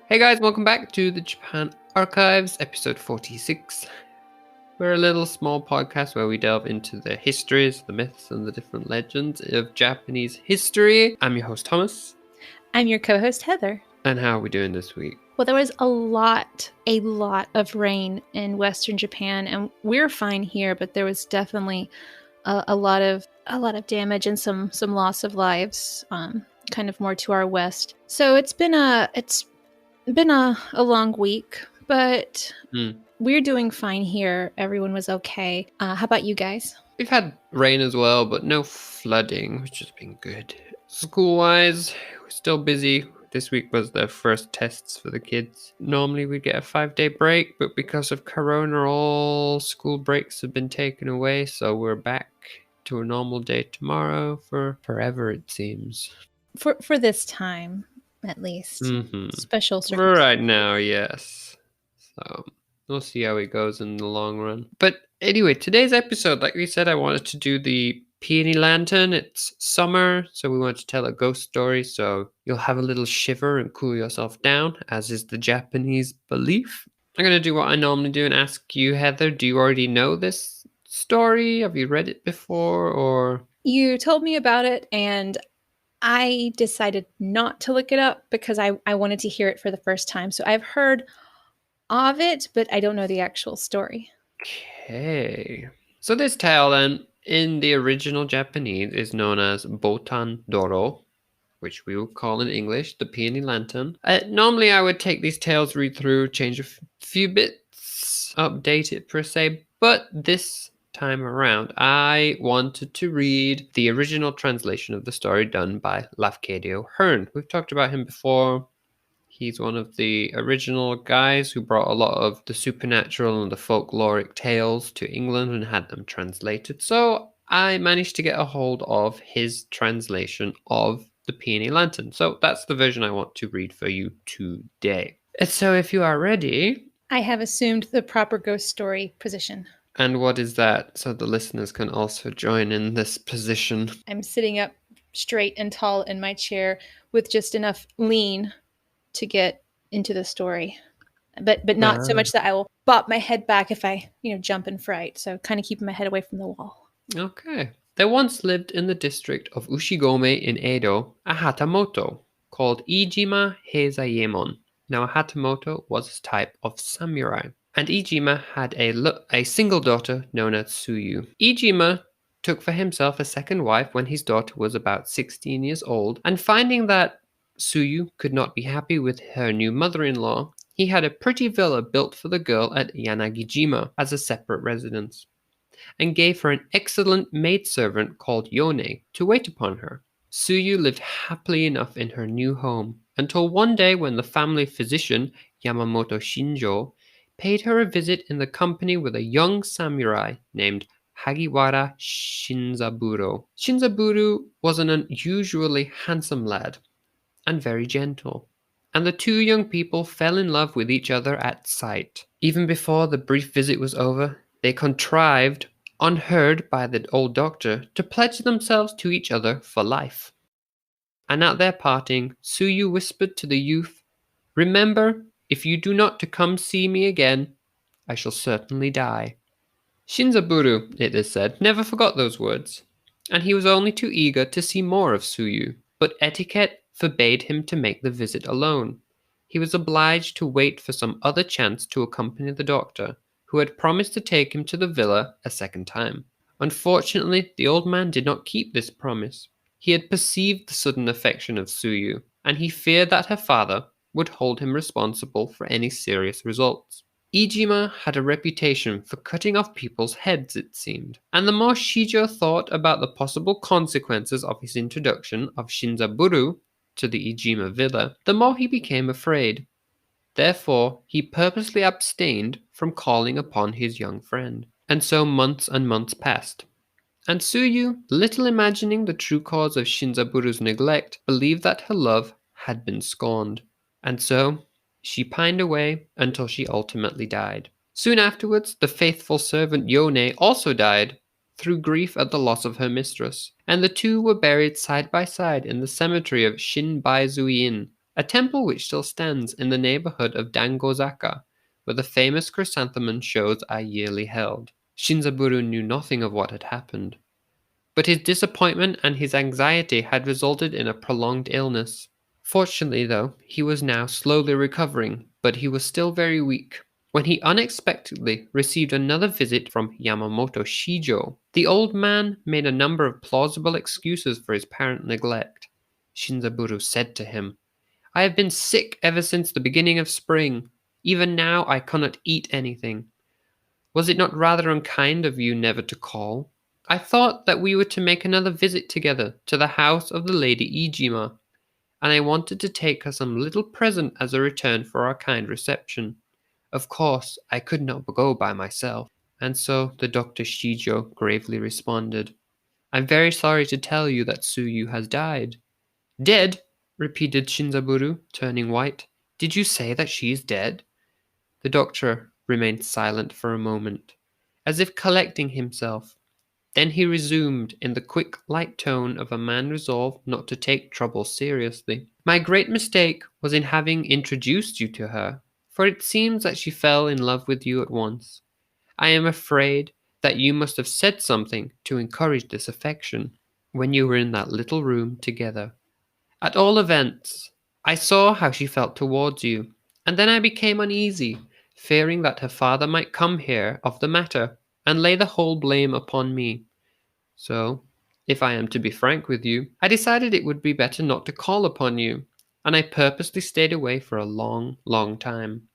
Hey guys, welcome back to the Japan Archives, episode 46. We're a little small podcast where we delve into the histories, the myths, and the different legends of Japanese history. I'm your host, Thomas. I'm your co-host, Heather. And how are we doing this week? Well, there was a lot of rain in Western Japan, and we're fine here, but there was definitely a lot of damage and some loss of lives, kind of more to our west. So it's been a long week, but we're doing fine here. Everyone was okay. How about you guys? We've had rain as well, but no flooding, which has been good. School-wise, we're still busy. This week was the first tests for the kids. Normally we get a 5-day break, but because of Corona, all school breaks have been taken away, so we're back to a normal day tomorrow for forever, it seems. For this time, at least. Special circumstances. For right now, yes. So we'll see how it goes in the long run. But anyway, today's episode, like we said, I wanted to do the Peony Lantern. It's summer, so we want to tell a ghost story, so you'll have a little shiver and cool yourself down, as is the Japanese belief. I'm going to do what I normally do and ask you, Heather, do you already know this story? Have you read it before, or? You told me about it, and I decided not to look it up because I wanted to hear it for the first time. So I've heard of it, but I don't know the actual story. Okay. So this tale then, in the original Japanese, is known as Botan Doro, which we will call in English the Peony Lantern. Normally I would take these tales, read through, change a few bits, update it per se, but this time around I wanted to read the original translation of the story done by Lafcadio Hearn. We've talked about him before. He's one of the original guys who brought a lot of the supernatural and the folkloric tales to England and had them translated. So I managed to get a hold of his translation of the Peony Lantern. So that's the version I want to read for you today. So if you are ready... I have assumed the proper ghost story position. And what is that? So the listeners can also join in this position. I'm sitting up straight and tall in my chair with just enough lean to get into the story, but not so much that I will bop my head back if I jump in fright. So kind of keeping my head away from the wall. Okay. There once lived in the district of Ushigome in Edo a hatamoto called Ijima Heizayemon. Now a hatamoto was a type of samurai, and Ijima had a single daughter known as Tsuyu. Ijima took for himself a second wife when his daughter was about 16 years old, and finding that Tsuyu could not be happy with her new mother-in-law, he had a pretty villa built for the girl at Yanagijima as a separate residence, and gave her an excellent maidservant called Yone to wait upon her. Tsuyu lived happily enough in her new home, until one day when the family physician, Yamamoto Shinjo, paid her a visit in the company with a young samurai named Hagiwara Shinzaburo. Shinzaburo was an unusually handsome lad, and very gentle, and the two young people fell in love with each other at sight. Even before the brief visit was over, they contrived, unheard by the old doctor, to pledge themselves to each other for life. And at their parting, Tsuyu whispered to the youth, "Remember, if you do not to come see me again, I shall certainly die." Shinzaburo, it is said, never forgot those words, and he was only too eager to see more of Tsuyu, but etiquette forbade him to make the visit alone. He was obliged to wait for some other chance to accompany the doctor, who had promised to take him to the villa a second time. Unfortunately, the old man did not keep this promise. He had perceived the sudden affection of Tsuyu, and he feared that her father would hold him responsible for any serious results. Ijima had a reputation for cutting off people's heads, it seemed, and the more Shijo thought about the possible consequences of his introduction of Shinzaburo to the Ijima villa, the more he became afraid. Therefore, he purposely abstained from calling upon his young friend. And so months and months passed. And Tsuyu, little imagining the true cause of Shinzaburu's neglect, believed that her love had been scorned. And so she pined away until she ultimately died. Soon afterwards, the faithful servant Yone also died through grief at the loss of her mistress, and the two were buried side by side in the cemetery of Shinbaizuin, a temple which still stands in the neighborhood of Dangozaka, where the famous chrysanthemum shows are yearly held. Shinzaburo knew nothing of what had happened, but his disappointment and his anxiety had resulted in a prolonged illness. Fortunately, though, he was now slowly recovering, but he was still very weak, when he unexpectedly received another visit from Yamamoto Shijo. The old man made a number of plausible excuses for his apparent neglect. Shinzaburo said to him, "I have been sick ever since the beginning of spring. Even now I cannot eat anything. Was it not rather unkind of you never to call? I thought that we were to make another visit together to the house of the Lady Ijima, and I wanted to take her some little present as a return for our kind reception. Of course, I could not go by myself." And so the Dr. Shijo gravely responded, "I'm very sorry to tell you that Tsuyu has died." "Dead?" repeated Shinzaburo, turning white. "Did you say that she is dead?" The doctor remained silent for a moment, as if collecting himself. Then he resumed in the quick, light tone of a man resolved not to take trouble seriously. "My great mistake was in having introduced you to her, for it seems that she fell in love with you at once. I am afraid that you must have said something to encourage this affection when you were in that little room together. At all events, I saw how she felt towards you, and then I became uneasy, fearing that her father might come here of the matter, and lay the whole blame upon me. So, if I am to be frank with you, I decided it would be better not to call upon you, and I purposely stayed away for a long, long time.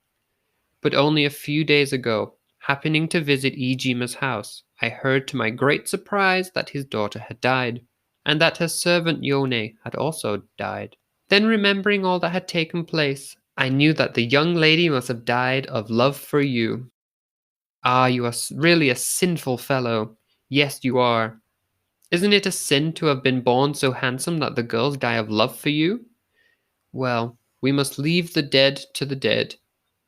But only a few days ago, happening to visit Ijima's house, I heard to my great surprise that his daughter had died, and that her servant Yone had also died. Then, remembering all that had taken place, I knew that the young lady must have died of love for you. Ah, you are really a sinful fellow. Yes, you are. Isn't it a sin to have been born so handsome that the girls die of love for you? Well, we must leave the dead to the dead.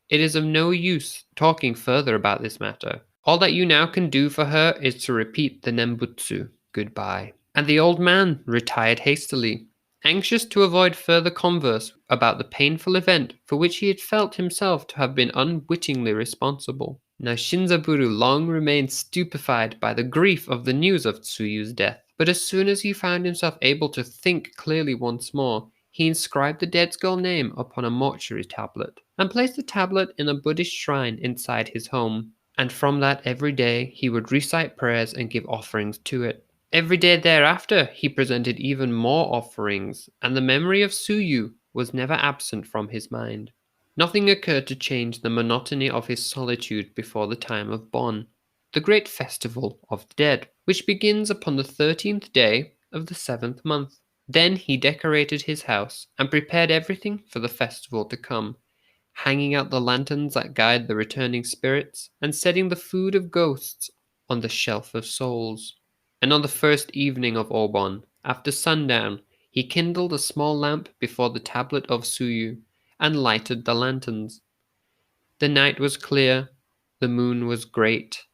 It is of no use talking further about this matter. All that you now can do for her is to repeat the Nembutsu. Goodbye." And the old man retired hastily, anxious to avoid further converse about the painful event for which he had felt himself to have been unwittingly responsible. Now Shinzaburo long remained stupefied by the grief of the news of Tsuyu's death, but as soon as he found himself able to think clearly once more, he inscribed the dead girl's name upon a mortuary tablet, and placed the tablet in a Buddhist shrine inside his home. And from that every day he would recite prayers and give offerings to it. Every day thereafter he presented even more offerings, and the memory of Tsuyu was never absent from his mind. Nothing occurred to change the monotony of his solitude before the time of Bon, the great festival of the dead, which begins upon the 13th day of the 7th month. Then he decorated his house and prepared everything for the festival to come, hanging out the lanterns that guide the returning spirits, and setting the food of ghosts on the shelf of souls. And on the first evening of Obon, after sundown, he kindled a small lamp before the tablet of Tsuyu, and lighted the lanterns. The night was clear, the moon was great,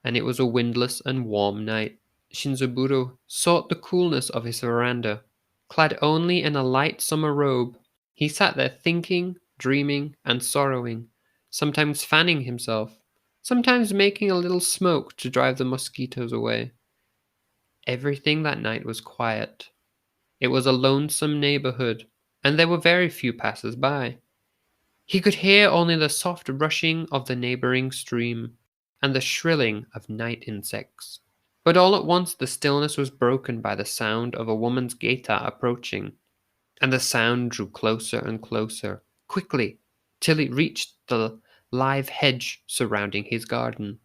and it was a windless and warm night. Shinzaburo sought the coolness of his veranda. Clad only in a light summer robe, he sat there thinking, dreaming, and sorrowing, sometimes fanning himself, sometimes making a little smoke to drive the mosquitoes away. Everything that night was quiet. It was a lonesome neighborhood, and there were very few passers-by. He could hear only the soft rushing of the neighboring stream and the shrilling of night insects. But all at once the stillness was broken by the sound of a woman's geita approaching, and the sound drew closer and closer, quickly, till it reached the live hedge surrounding his garden.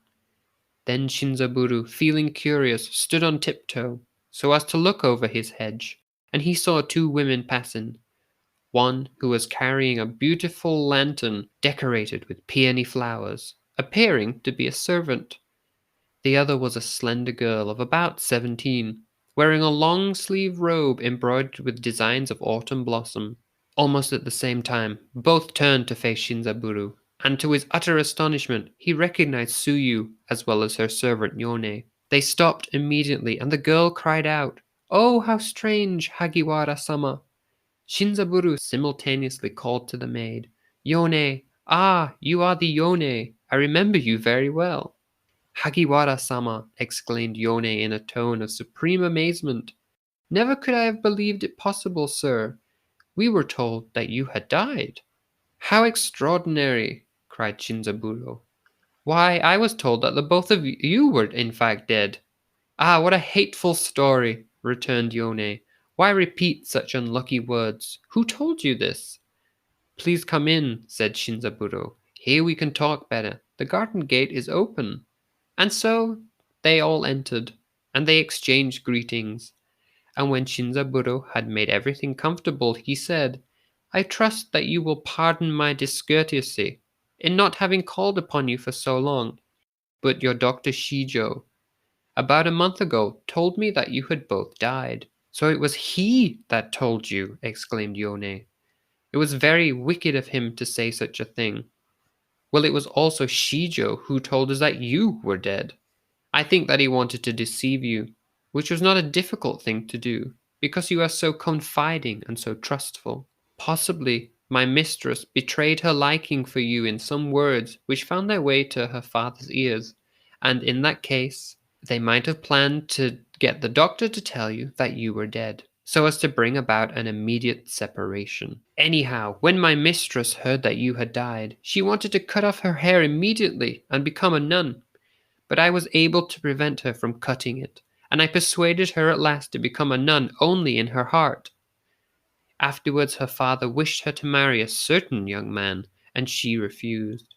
Then Shinzaburo, feeling curious, stood on tiptoe, so as to look over his hedge, and he saw two women passing. One who was carrying a beautiful lantern decorated with peony flowers, appearing to be a servant. The other was a slender girl of about 17, wearing a long-sleeved robe embroidered with designs of autumn blossom. Almost at the same time, both turned to face Shinzaburo, and to his utter astonishment, he recognized Tsuyu as well as her servant Yone. They stopped immediately, and the girl cried out, "Oh, how strange, Hagiwara-sama! Shinzaburo simultaneously called to the maid, Yone! Ah, you are the Yone! I remember you very well. Hagiwara-sama, exclaimed Yone in a tone of supreme amazement. Never could I have believed it possible, sir. We were told that you had died. How extraordinary, cried Shinzaburo. Why, I was told that the both of you were in fact dead. Ah, what a hateful story, returned Yone. Why repeat such unlucky words? Who told you this? Please come in, said Shinzaburo. Here we can talk better. The garden gate is open. And so they all entered, and they exchanged greetings. And when Shinzaburo had made everything comfortable, he said, I trust that you will pardon my discourtesy in not having called upon you for so long. But your Dr. Shijo, about a month ago, told me that you had both died. So it was he that told you, exclaimed Yone. It was very wicked of him to say such a thing. Well, it was also Shijo who told us that you were dead. I think that he wanted to deceive you, which was not a difficult thing to do, because you are so confiding and so trustful. Possibly my mistress betrayed her liking for you in some words which found their way to her father's ears, and in that case, they might have planned to get the doctor to tell you that you were dead, so as to bring about an immediate separation. Anyhow, when my mistress heard that you had died, she wanted to cut off her hair immediately and become a nun. But I was able to prevent her from cutting it, and I persuaded her at last to become a nun only in her heart. Afterwards her father wished her to marry a certain young man, and she refused.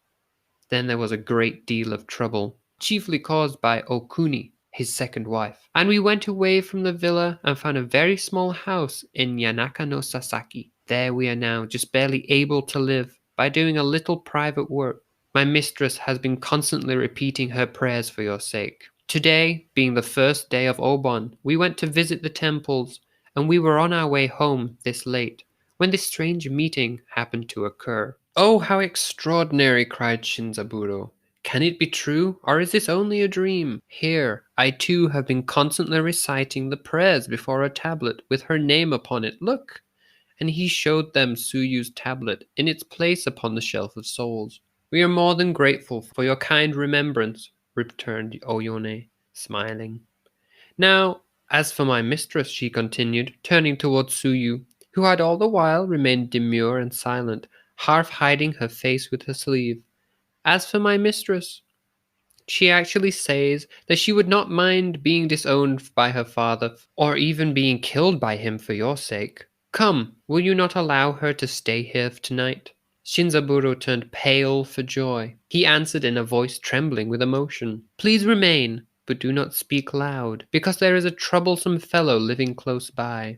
Then there was a great deal of trouble, chiefly caused by Okuni, his second wife, and we went away from the villa and found a very small house in Yanaka no Sasaki. There we are now, just barely able to live by doing a little private work. My mistress has been constantly repeating her prayers for your sake. Today, being the first day of Obon, we went to visit the temples, and we were on our way home this late, when this strange meeting happened to occur. Oh, how extraordinary, cried Shinzaburo. Can it be true, or is this only a dream? Here, I too have been constantly reciting the prayers before a tablet with her name upon it. Look! And he showed them Tsuyu's tablet in its place upon the shelf of souls. We are more than grateful for your kind remembrance, returned Oyone, smiling. Now, as for my mistress, she continued, turning towards Tsuyu, who had all the while remained demure and silent, half hiding her face with her sleeve. As for my mistress, she actually says that she would not mind being disowned by her father, or even being killed by him for your sake. Come, will you not allow her to stay here tonight? Shinzaburo turned pale for joy. He answered in a voice trembling with emotion, Please remain, but do not speak loud, because there is a troublesome fellow living close by,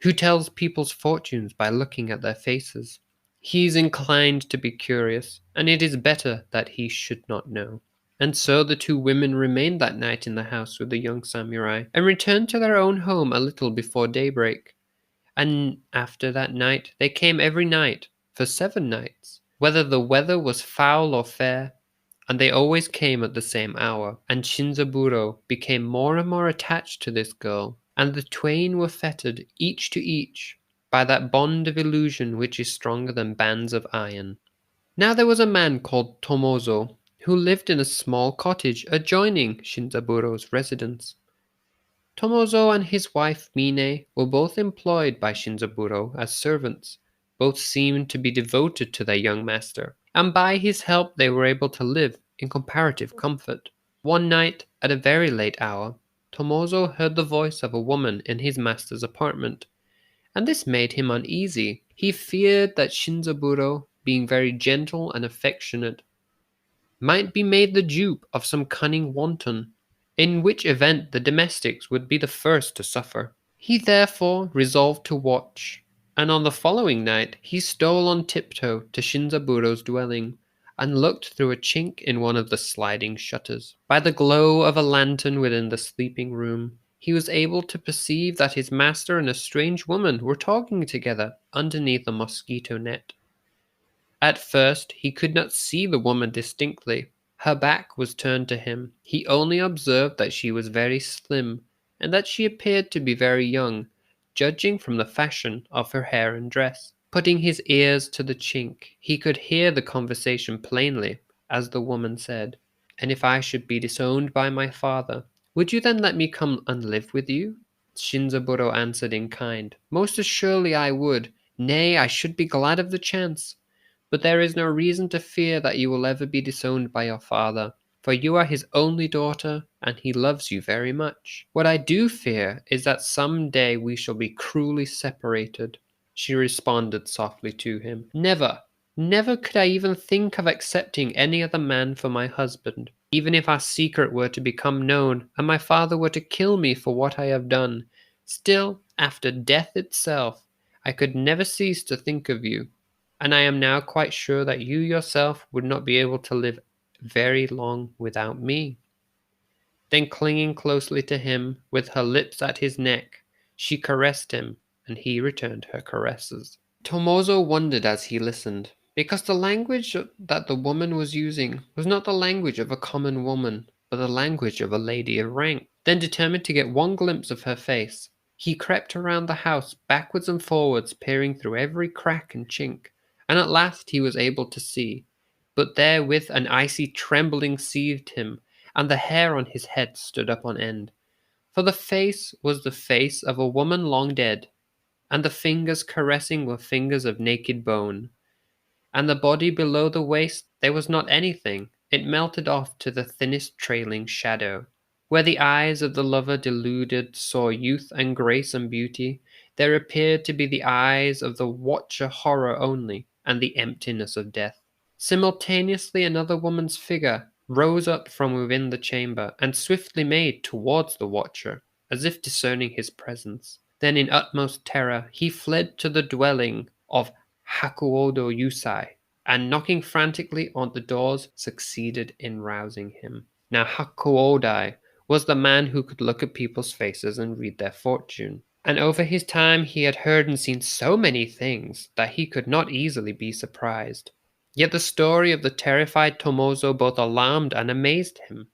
who tells people's fortunes by looking at their faces. He is inclined to be curious, and it is better that he should not know. And so the two women remained that night in the house with the young samurai, and returned to their own home a little before daybreak. And after that night they came every night, for 7 nights, whether the weather was foul or fair, and they always came at the same hour. And Shinzaburo became more and more attached to this girl, and the twain were fettered, each to each, by that bond of illusion which is stronger than bands of iron. Now there was a man called Tomozo, who lived in a small cottage adjoining Shinzaburo's residence. Tomozo and his wife Mine were both employed by Shinzaburo as servants. Both seemed to be devoted to their young master, and by his help they were able to live in comparative comfort. One night, at a very late hour, Tomozo heard the voice of a woman in his master's apartment, and this made him uneasy. He feared that Shinzaburo, being very gentle and affectionate, might be made the dupe of some cunning wanton, in which event the domestics would be the first to suffer. He therefore resolved to watch, and on the following night he stole on tiptoe to Shinzaburo's dwelling, and looked through a chink in one of the sliding shutters. By the glow of a lantern within the sleeping room, he was able to perceive that his master and a strange woman were talking together underneath a mosquito net. At first he could not see the woman distinctly. Her back was turned to him. He only observed that she was very slim, and that she appeared to be very young, judging from the fashion of her hair and dress. Putting his ears to the chink, he could hear the conversation plainly, as the woman said, "And if I should be disowned by my father, would you then let me come and live with you?" Shinzaburo answered in kind, "Most assuredly I would. Nay, I should be glad of the chance. But there is no reason to fear that you will ever be disowned by your father, for you are his only daughter, and he loves you very much. What I do fear is that some day we shall be cruelly separated." She responded softly to him, "Never, never could I even think of accepting any other man for my husband. Even if our secret were to become known, and my father were to kill me for what I have done, still, after death itself, I could never cease to think of you. And I am now quite sure that you yourself would not be able to live very long without me." Then clinging closely to him, with her lips at his neck, she caressed him, and he returned her caresses. Tomozo wondered as he listened, because the language that the woman was using was not the language of a common woman, but the language of a lady of rank. Then, determined to get one glimpse of her face, he crept around the house backwards and forwards, peering through every crack and chink, and at last he was able to see. But therewith an icy trembling seized him, and the hair on his head stood up on end. For the face was the face of a woman long dead, and the fingers caressing were fingers of naked bone. And the body below the waist, there was not anything. It melted off to the thinnest trailing shadow. Where the eyes of the lover deluded saw youth and grace and beauty, there appeared to be the eyes of the watcher horror only, and the emptiness of death. Simultaneously another woman's figure rose up from within the chamber, and swiftly made towards the watcher, as if discerning his presence. Then in utmost terror he fled to the dwelling of Hakuodo Yusai, and knocking frantically on the doors, succeeded in rousing him. Now Hakuodai was the man who could look at people's faces and read their fortune. And over his time he had heard and seen so many things that he could not easily be surprised. Yet the story of the terrified Tomozo both alarmed and amazed him.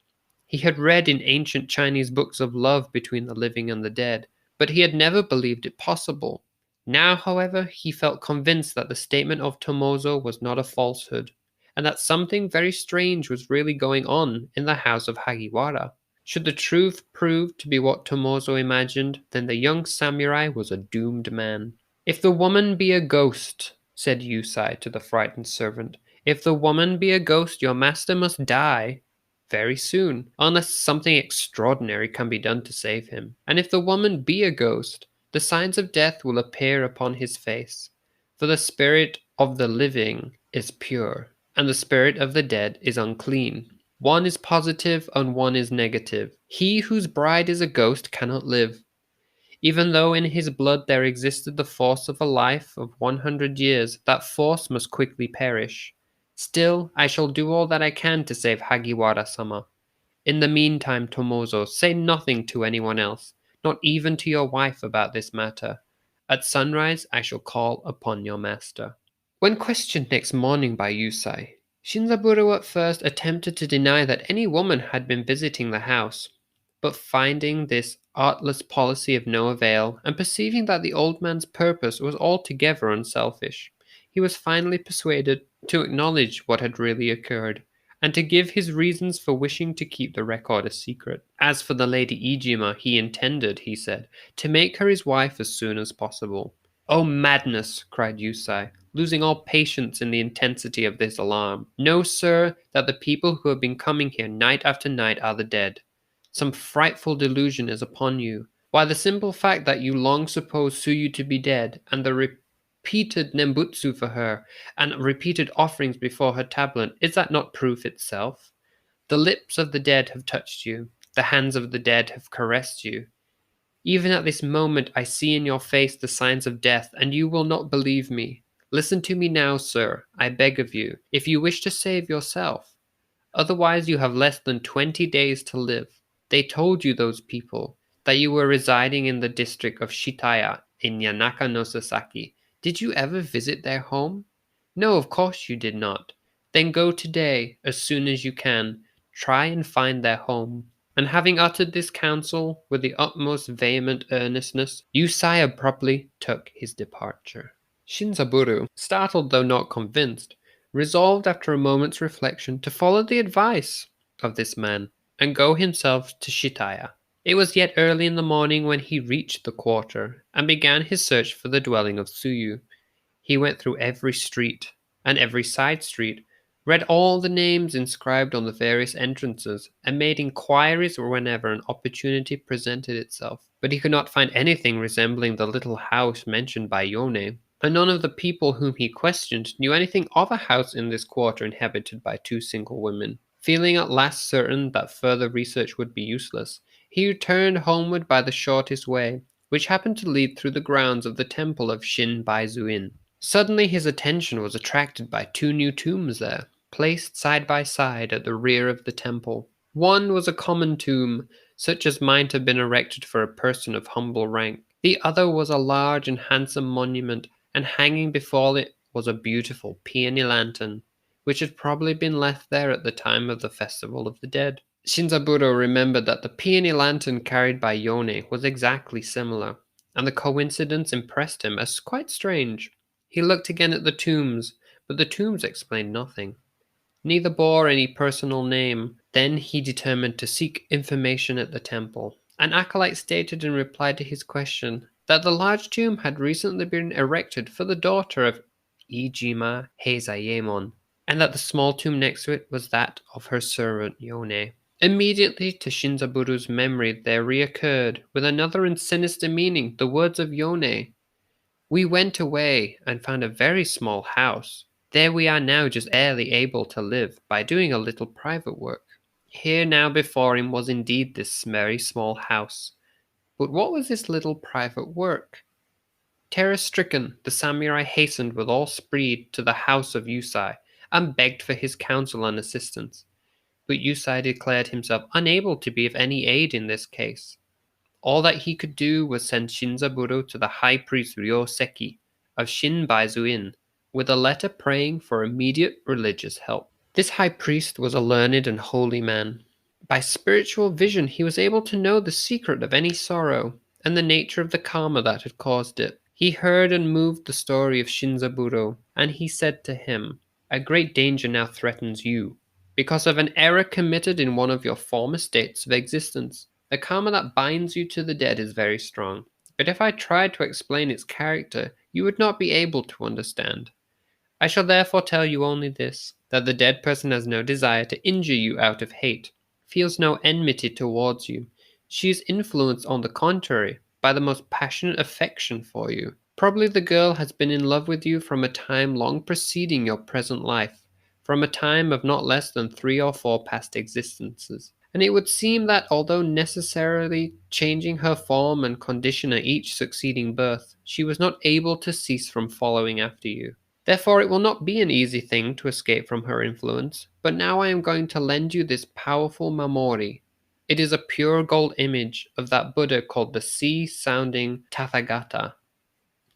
He had read in ancient Chinese books of love between the living and the dead, but he had never believed it possible. Now, however, he felt convinced that the statement of Tomozo was not a falsehood, and that something very strange was really going on in the house of Hagiwara. Should the truth prove to be what Tomozo imagined, then the young samurai was a doomed man. "If the woman be a ghost," said Yusai to the frightened servant, "if the woman be a ghost, your master must die very soon, unless something extraordinary can be done to save him. And if the woman be a ghost, the signs of death will appear upon his face. For the spirit of the living is pure, and the spirit of the dead is unclean. One is positive and one is negative. He whose bride is a ghost cannot live. Even though in his blood there existed the force of a life of 100 years, that force must quickly perish. Still, I shall do all that I can to save Hagiwara-sama. In the meantime, Tomozo, say nothing to anyone else, not even to your wife about this matter. At sunrise, I shall call upon your master." When questioned next morning by Yusai, Shinzaburo at first attempted to deny that any woman had been visiting the house, but finding this artless policy of no avail, and perceiving that the old man's purpose was altogether unselfish, he was finally persuaded to acknowledge what had really occurred, and to give his reasons for wishing to keep the record a secret. As for the Lady Ijima, he intended, he said, to make her his wife as soon as possible. "Oh, madness!" cried Yusai, losing all patience in the intensity of this alarm. "Know, sir, that the people who have been coming here night after night are the dead. Some frightful delusion is upon you. Why, the simple fact that you long supposed Tsuyu to be dead, and the repeated nembutsu for her, and repeated offerings before her tablet, is that not proof itself? The lips of the dead have touched you, the hands of the dead have caressed you. Even at this moment I see in your face the signs of death, and you will not believe me. Listen to me now, sir, I beg of you, if you wish to save yourself. Otherwise you have less than 20 days to live. They told you, those people, that you were residing in the district of Shitaya in Yanaka no Sasaki. Did you ever visit their home? No, of course you did not. Then go today, as soon as you can. Try and find their home. And having uttered this counsel with the utmost vehement earnestness, Yusai abruptly took his departure. Shinzaburo, startled though not convinced, resolved after a moment's reflection to follow the advice of this man and go himself to Shitaya. It was yet early in the morning when he reached the quarter and began his search for the dwelling of Tsuyu. He went through every street and every side street, read all the names inscribed on the various entrances, and made inquiries whenever an opportunity presented itself. But he could not find anything resembling the little house mentioned by Yone, and none of the people whom he questioned knew anything of a house in this quarter inhabited by two single women. Feeling at last certain that further research would be useless, he returned homeward by the shortest way, which happened to lead through the grounds of the temple of Shin Baizuin. Suddenly his attention was attracted by two new tombs there, placed side by side at the rear of the temple. One was a common tomb, such as might have been erected for a person of humble rank. The other was a large and handsome monument, and hanging before it was a beautiful peony lantern, which had probably been left there at the time of the Festival of the Dead. Shinzaburo remembered that the peony lantern carried by Yone was exactly similar, and the coincidence impressed him as quite strange. He looked again at the tombs, but the tombs explained nothing. Neither bore any personal name. Then he determined to seek information at the temple. An acolyte stated in reply to his question that the large tomb had recently been erected for the daughter of Ijima Heizayemon, and that the small tomb next to it was that of her servant Yone. Immediately to Shinzaburu's memory there reoccurred, with another and sinister meaning, the words of Yone. We went away and found a very small house. There we are now, just barely able to live by doing a little private work. Here now before him was indeed this very small house. But what was this little private work? Terror-stricken, the samurai hastened with all speed to the house of Yusai and begged for his counsel and assistance. But Yusai declared himself unable to be of any aid in this case. All that he could do was send Shinzaburo to the high priest Ryoseki of Shinbaizuin with a letter praying for immediate religious help. This high priest was a learned and holy man. By spiritual vision he was able to know the secret of any sorrow and the nature of the karma that had caused it. He heard and moved the story of Shinzaburo, and he said to him, "A great danger now threatens you, because of an error committed in one of your former states of existence. The karma that binds you to the dead is very strong, but if I tried to explain its character, you would not be able to understand. I shall therefore tell you only this, that the dead person has no desire to injure you out of hate, feels no enmity towards you. She is influenced, on the contrary, by the most passionate affection for you. Probably the girl has been in love with you from a time long preceding your present life, from a time of not less than 3 or 4 past existences. And it would seem that although necessarily changing her form and condition at each succeeding birth, she was not able to cease from following after you. Therefore it will not be an easy thing to escape from her influence, but now I am going to lend you this powerful Mamori. It is a pure gold image of that Buddha called the sea-sounding Tathagata,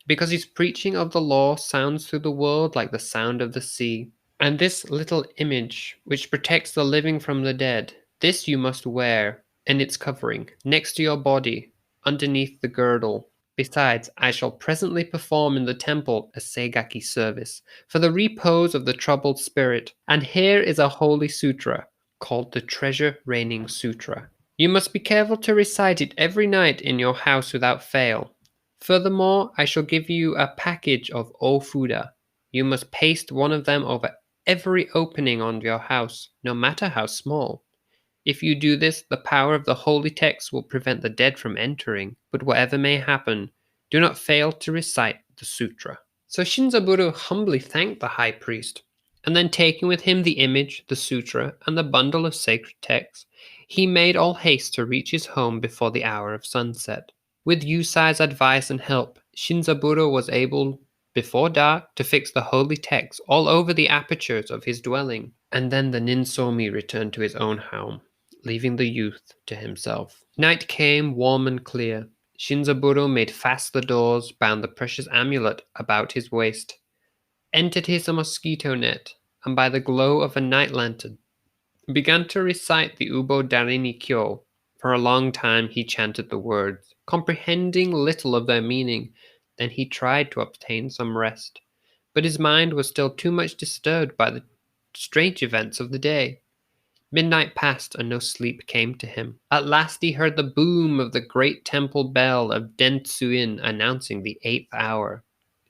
because his preaching of the law sounds through the world like the sound of the sea. And this little image, which protects the living from the dead, this you must wear in its covering, next to your body, underneath the girdle. Besides, I shall presently perform in the temple a Seigaki service, for the repose of the troubled spirit, and here is a holy sutra, called the Treasure Raining Sutra. You must be careful to recite it every night in your house without fail. Furthermore, I shall give you a package of ofuda. You must paste one of them over every opening on your house, no matter how small. If you do this, the power of the holy text will prevent the dead from entering. But whatever may happen, do not fail to recite the sutra." So Shinzaburo humbly thanked the high priest, and then taking with him the image, the sutra, and the bundle of sacred texts, he made all haste to reach his home before the hour of sunset. With Yusai's advice and help, Shinzaburo was able, before dark, to fix the holy text all over the apertures of his dwelling. And then the Ninsomi returned to his own home, leaving the youth to himself. Night came, warm and clear. Shinzaburo made fast the doors, bound the precious amulet about his waist, entered his mosquito net, and by the glow of a night lantern began to recite the Ubo Darini Kyo, For a long time he chanted the words, comprehending little of their meaning. Then he tried to obtain some rest, but his mind was still too much disturbed by the strange events of the day. Midnight passed and no sleep came to him. At last he heard the boom of the great temple bell of Dentsuin announcing the 8th hour.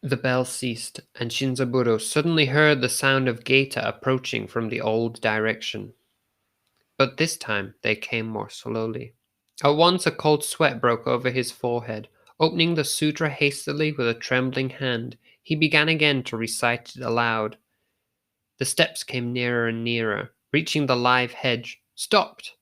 The bell ceased, and Shinzaburo suddenly heard the sound of Geita approaching from the old direction. But this time they came more slowly. At once a cold sweat broke over his forehead. Opening the sutra hastily with a trembling hand, he began again to recite it aloud. The steps came nearer and nearer, reaching the live hedge, stopped.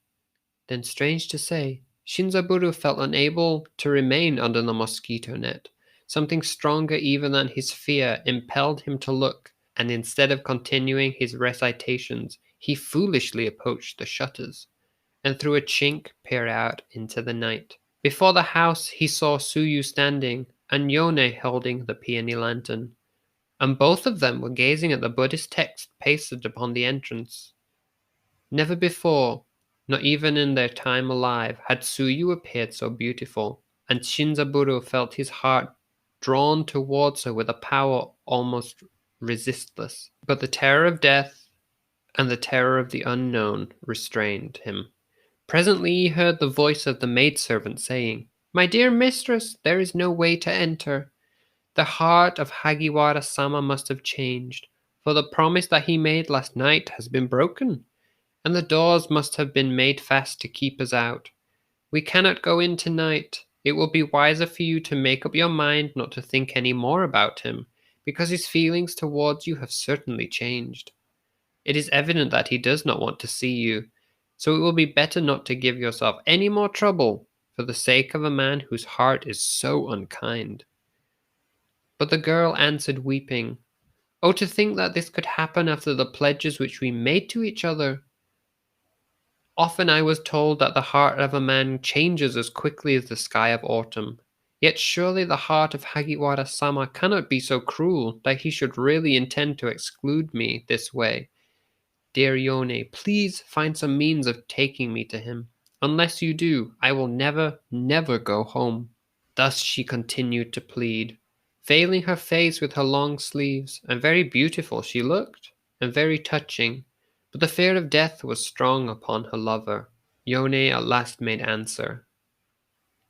Then, strange to say, Shinzaburo felt unable to remain under the mosquito net. Something stronger even than his fear impelled him to look, and instead of continuing his recitations, he foolishly approached the shutters, and through a chink peered out into the night. Before the house he saw Tsuyu standing, and Yone holding the Peony Lantern, and both of them were gazing at the Buddhist text pasted upon the entrance. Never before, not even in their time alive, had Tsuyu appeared so beautiful, and Shinzaburo felt his heart drawn towards her with a power almost resistless. But the terror of death and the terror of the unknown restrained him. Presently he heard the voice of the maidservant saying, "My dear mistress, there is no way to enter." The heart of Hagiwara-sama must have changed, for the promise that he made last night has been broken, and the doors must have been made fast to keep us out. We cannot go in tonight. It will be wiser for you to make up your mind not to think any more about him, because his feelings towards you have certainly changed. It is evident that he does not want to see you, so it will be better not to give yourself any more trouble for the sake of a man whose heart is so unkind. But the girl answered, weeping, "Oh, to think that this could happen after the pledges which we made to each other! Often I was told that the heart of a man changes as quickly as the sky of autumn. Yet surely the heart of Hagiwara-sama cannot be so cruel that he should really intend to exclude me this way. Dear Yone, please find some means of taking me to him. Unless you do, I will never, never go home." Thus she continued to plead, veiling her face with her long sleeves, and very beautiful she looked, and very touching, but the fear of death was strong upon her lover. Yone at last made answer,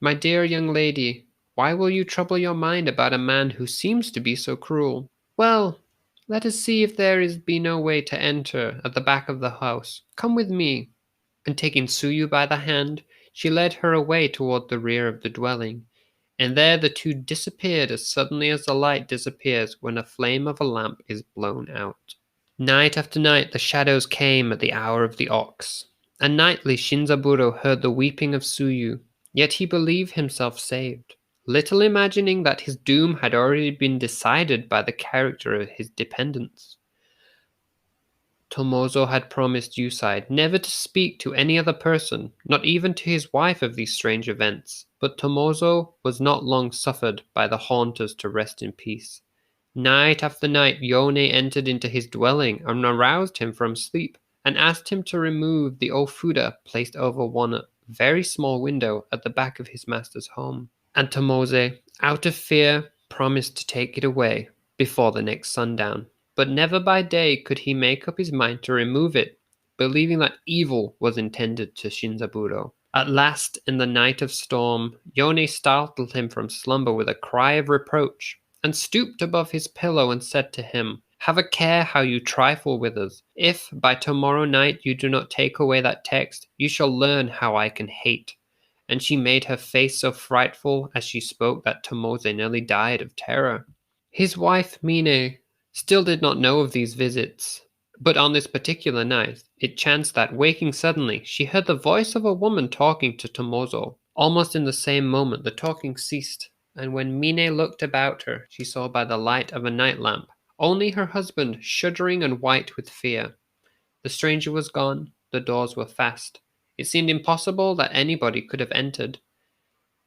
"My dear young lady, why will you trouble your mind about a man who seems to be so cruel? Well, let us see if there be no way to enter at the back of the house. Come with me." And taking Tsuyu by the hand, she led her away toward the rear of the dwelling, and there the two disappeared as suddenly as the light disappears when a flame of a lamp is blown out. Night after night the shadows came at the hour of the ox, and nightly Shinzaburo heard the weeping of Tsuyu, yet he believed himself saved, little imagining that his doom had already been decided by the character of his dependents. Tomozo had promised Yusai never to speak to any other person, not even to his wife, of these strange events, but Tomozo was not long suffered by the haunters to rest in peace. Night after night Yone entered into his dwelling and aroused him from sleep, and asked him to remove the ofuda placed over one very small window at the back of his master's home. And Tomoze, out of fear, promised to take it away before the next sundown. But never by day could he make up his mind to remove it, believing that evil was intended to Shinzaburo. At last, in the night of storm, Yone startled him from slumber with a cry of reproach, and stooped above his pillow and said to him, "Have a care how you trifle with us. If by tomorrow night you do not take away that text, you shall learn how I can hate." And she made her face so frightful as she spoke that Tomoze nearly died of terror. His wife, Mine, still did not know of these visits, but on this particular night it chanced that, waking suddenly, she heard the voice of a woman talking to Tomozo. Almost in the same moment the talking ceased, and when Mine looked about her, she saw by the light of a night lamp only her husband, shuddering and white with fear. The stranger was gone, the doors were fast. It seemed impossible that anybody could have entered.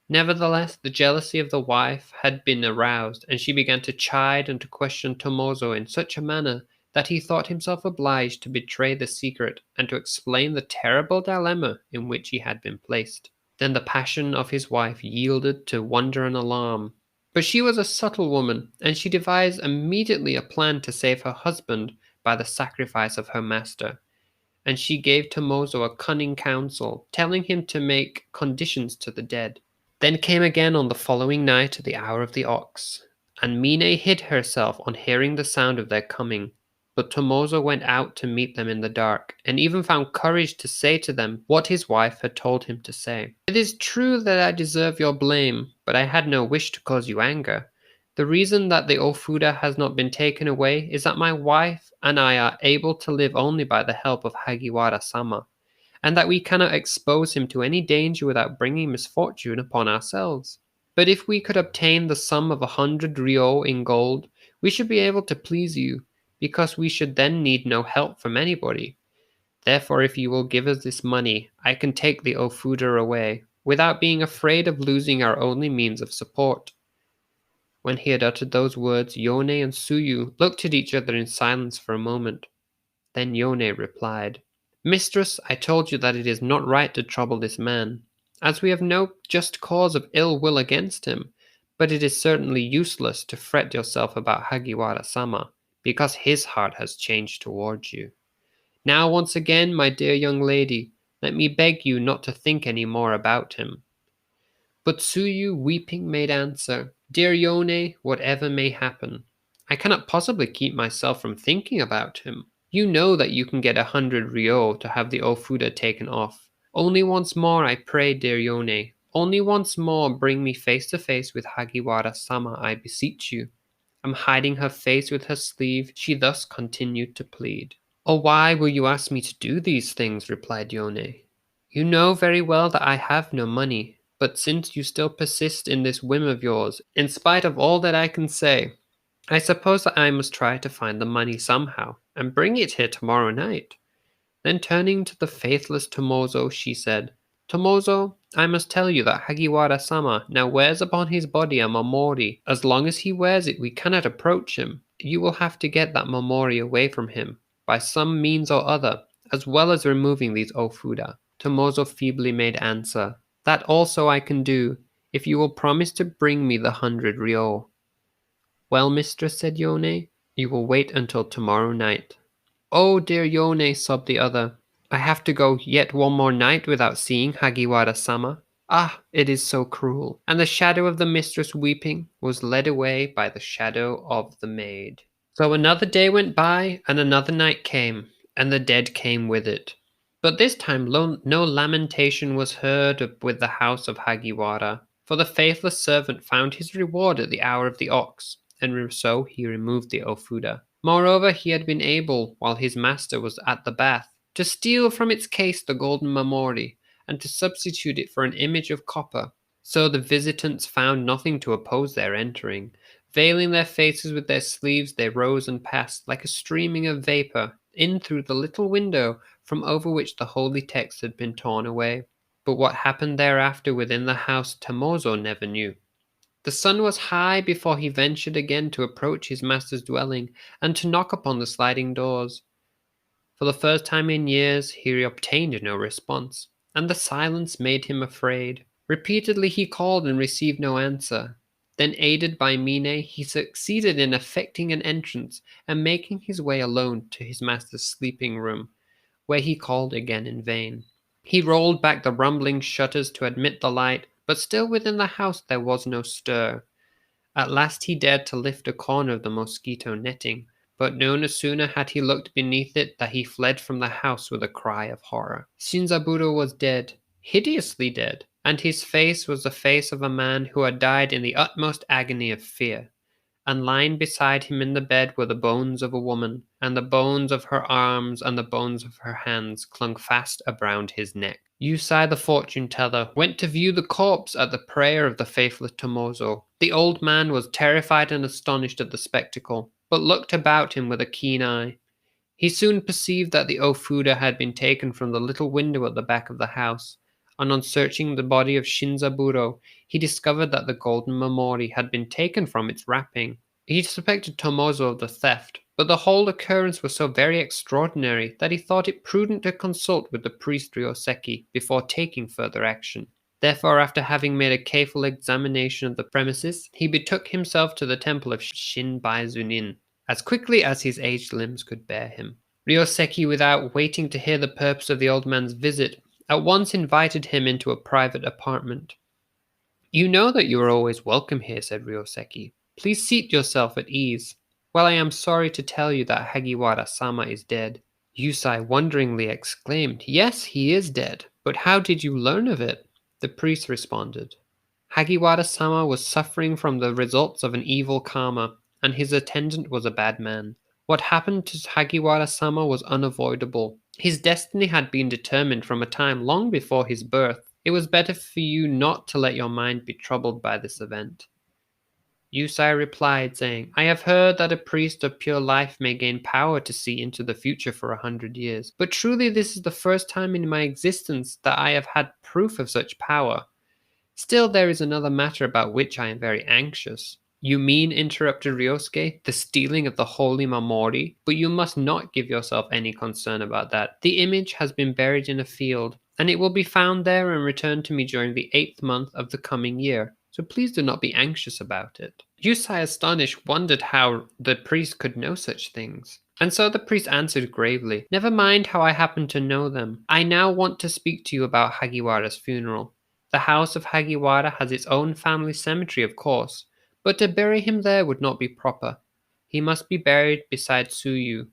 Nevertheless, the jealousy of the wife had been aroused, and she began to chide and to question Tomozo in such a manner that he thought himself obliged to betray the secret and to explain the terrible dilemma in which he had been placed. Then the passion of his wife yielded to wonder and alarm. But she was a subtle woman, and she devised immediately a plan to save her husband by the sacrifice of her master. And she gave Tomozo a cunning counsel, telling him to make conditions to the dead. Then came again on the following night the hour of the ox, and Mine hid herself on hearing the sound of their coming. But Tomozo went out to meet them in the dark, and even found courage to say to them what his wife had told him to say. It is true that I deserve your blame, but I had no wish to cause you anger. The reason that the Ofuda has not been taken away is that my wife and I are able to live only by the help of Hagiwara-sama, and that we cannot expose him to any danger without bringing misfortune upon ourselves. But if we could obtain the sum of 100 ryo in gold, we should be able to please you, because we should then need no help from anybody. Therefore, if you will give us this money, I can take the Ofuda away, without being afraid of losing our only means of support. When he had uttered those words, Yone and Tsuyu looked at each other in silence for a moment. Then Yone replied, Mistress, I told you that it is not right to trouble this man, as we have no just cause of ill will against him, but it is certainly useless to fret yourself about Hagiwara-sama, because his heart has changed towards you. Now once again, my dear young lady, let me beg you not to think any more about him. But Tsuyu, weeping, made answer, Dear Yone, whatever may happen, I cannot possibly keep myself from thinking about him. You know that you can get 100 ryo to have the Ofuda taken off. Only once more, I pray, dear Yone. Only once more bring me face to face with Hagiwara-sama, I beseech you. And hiding her face with her sleeve, she thus continued to plead. Oh, why will you ask me to do these things? Replied Yone. You know very well that I have no money, but since you still persist in this whim of yours, in spite of all that I can say, I suppose that I must try to find the money somehow, and bring it here tomorrow night. Then turning to the faithless Tomozo, she said, Tomozo, I must tell you that Hagiwara-sama now wears upon his body a mamori. As long as he wears it, we cannot approach him. You will have to get that mamori away from him, by some means or other, as well as removing these Ofuda. Tomozo feebly made answer, That also I can do, if you will promise to bring me the 100 ryo. Well, mistress, said Yone, you will wait until tomorrow night. Oh, dear Yone, sobbed the other, I have to go yet one more night without seeing Hagiwara-sama. Ah, it is so cruel. And the shadow of the mistress weeping was led away by the shadow of the maid. So another day went by, and another night came, and the dead came with it. But this time no lamentation was heard with the house of Hagiwara, for the faithless servant found his reward at the hour of the ox, and so he removed the Ofuda. Moreover, he had been able, while his master was at the bath, to steal from its case the golden mamori, and to substitute it for an image of copper. So the visitants found nothing to oppose their entering. Veiling their faces with their sleeves, they rose and passed, like a streaming of vapor, in through the little window from over which the holy text had been torn away. But what happened thereafter within the house Tomozo never knew. The sun was high before he ventured again to approach his master's dwelling and to knock upon the sliding doors. For the first time in years he obtained no response, and the silence made him afraid. Repeatedly he called and received no answer. Then, aided by Mine, he succeeded in effecting an entrance and making his way alone to his master's sleeping room, where he called again in vain. He rolled back the rumbling shutters to admit the light, but still within the house there was no stir. At last he dared to lift a corner of the mosquito netting, but no sooner had he looked beneath it than he fled from the house with a cry of horror. Shinzaburo was dead, hideously dead, and his face was the face of a man who had died in the utmost agony of fear. And lying beside him in the bed were the bones of a woman, and the bones of her arms and the bones of her hands clung fast around his neck. Yusai the fortune-teller went to view the corpse at the prayer of the faithless Tomozo. The old man was terrified and astonished at the spectacle, but looked about him with a keen eye. He soon perceived that the Ofuda had been taken from the little window at the back of the house, and on searching the body of Shinzaburo, he discovered that the golden mamori had been taken from its wrapping. He suspected Tomozo of the theft, but the whole occurrence was so very extraordinary that he thought it prudent to consult with the priest Ryoseki before taking further action. Therefore, after having made a careful examination of the premises, he betook himself to the temple of Shinbaizunin as quickly as his aged limbs could bear him. Ryoseki, without waiting to hear the purpose of the old man's visit, at once invited him into a private apartment. "You know that you are always welcome here," said Ryoseki. "Please seat yourself at ease. Well, I am sorry to tell you that Hagiwara-sama is dead." Yusai wonderingly exclaimed, "Yes, he is dead. But how did you learn of it?" The priest responded, "Hagiwara-sama was suffering from the results of an evil karma, and his attendant was a bad man. What happened to Hagiwara-sama was unavoidable. His destiny had been determined from a time long before his birth. It was better for you not to let your mind be troubled by this event." Yusai replied, saying, "I have heard that a priest of pure life may gain power to see into the future for 100 years, but truly this is the first time in my existence that I have had proof of such power. Still, there is another matter about which I am very anxious." "You mean," interrupted Ryosuke, "the stealing of the holy Mamori? But you must not give yourself any concern about that. The image has been buried in a field, and it will be found there and returned to me during the 8th month of the coming year. So please do not be anxious about it." Yusai, astonished, wondered how the priest could know such things. And so the priest answered gravely, "Never mind how I happen to know them. I now want to speak to you about Hagiwara's funeral. The house of Hagiwara has its own family cemetery, of course, but to bury him there would not be proper. He must be buried beside Tsuyu,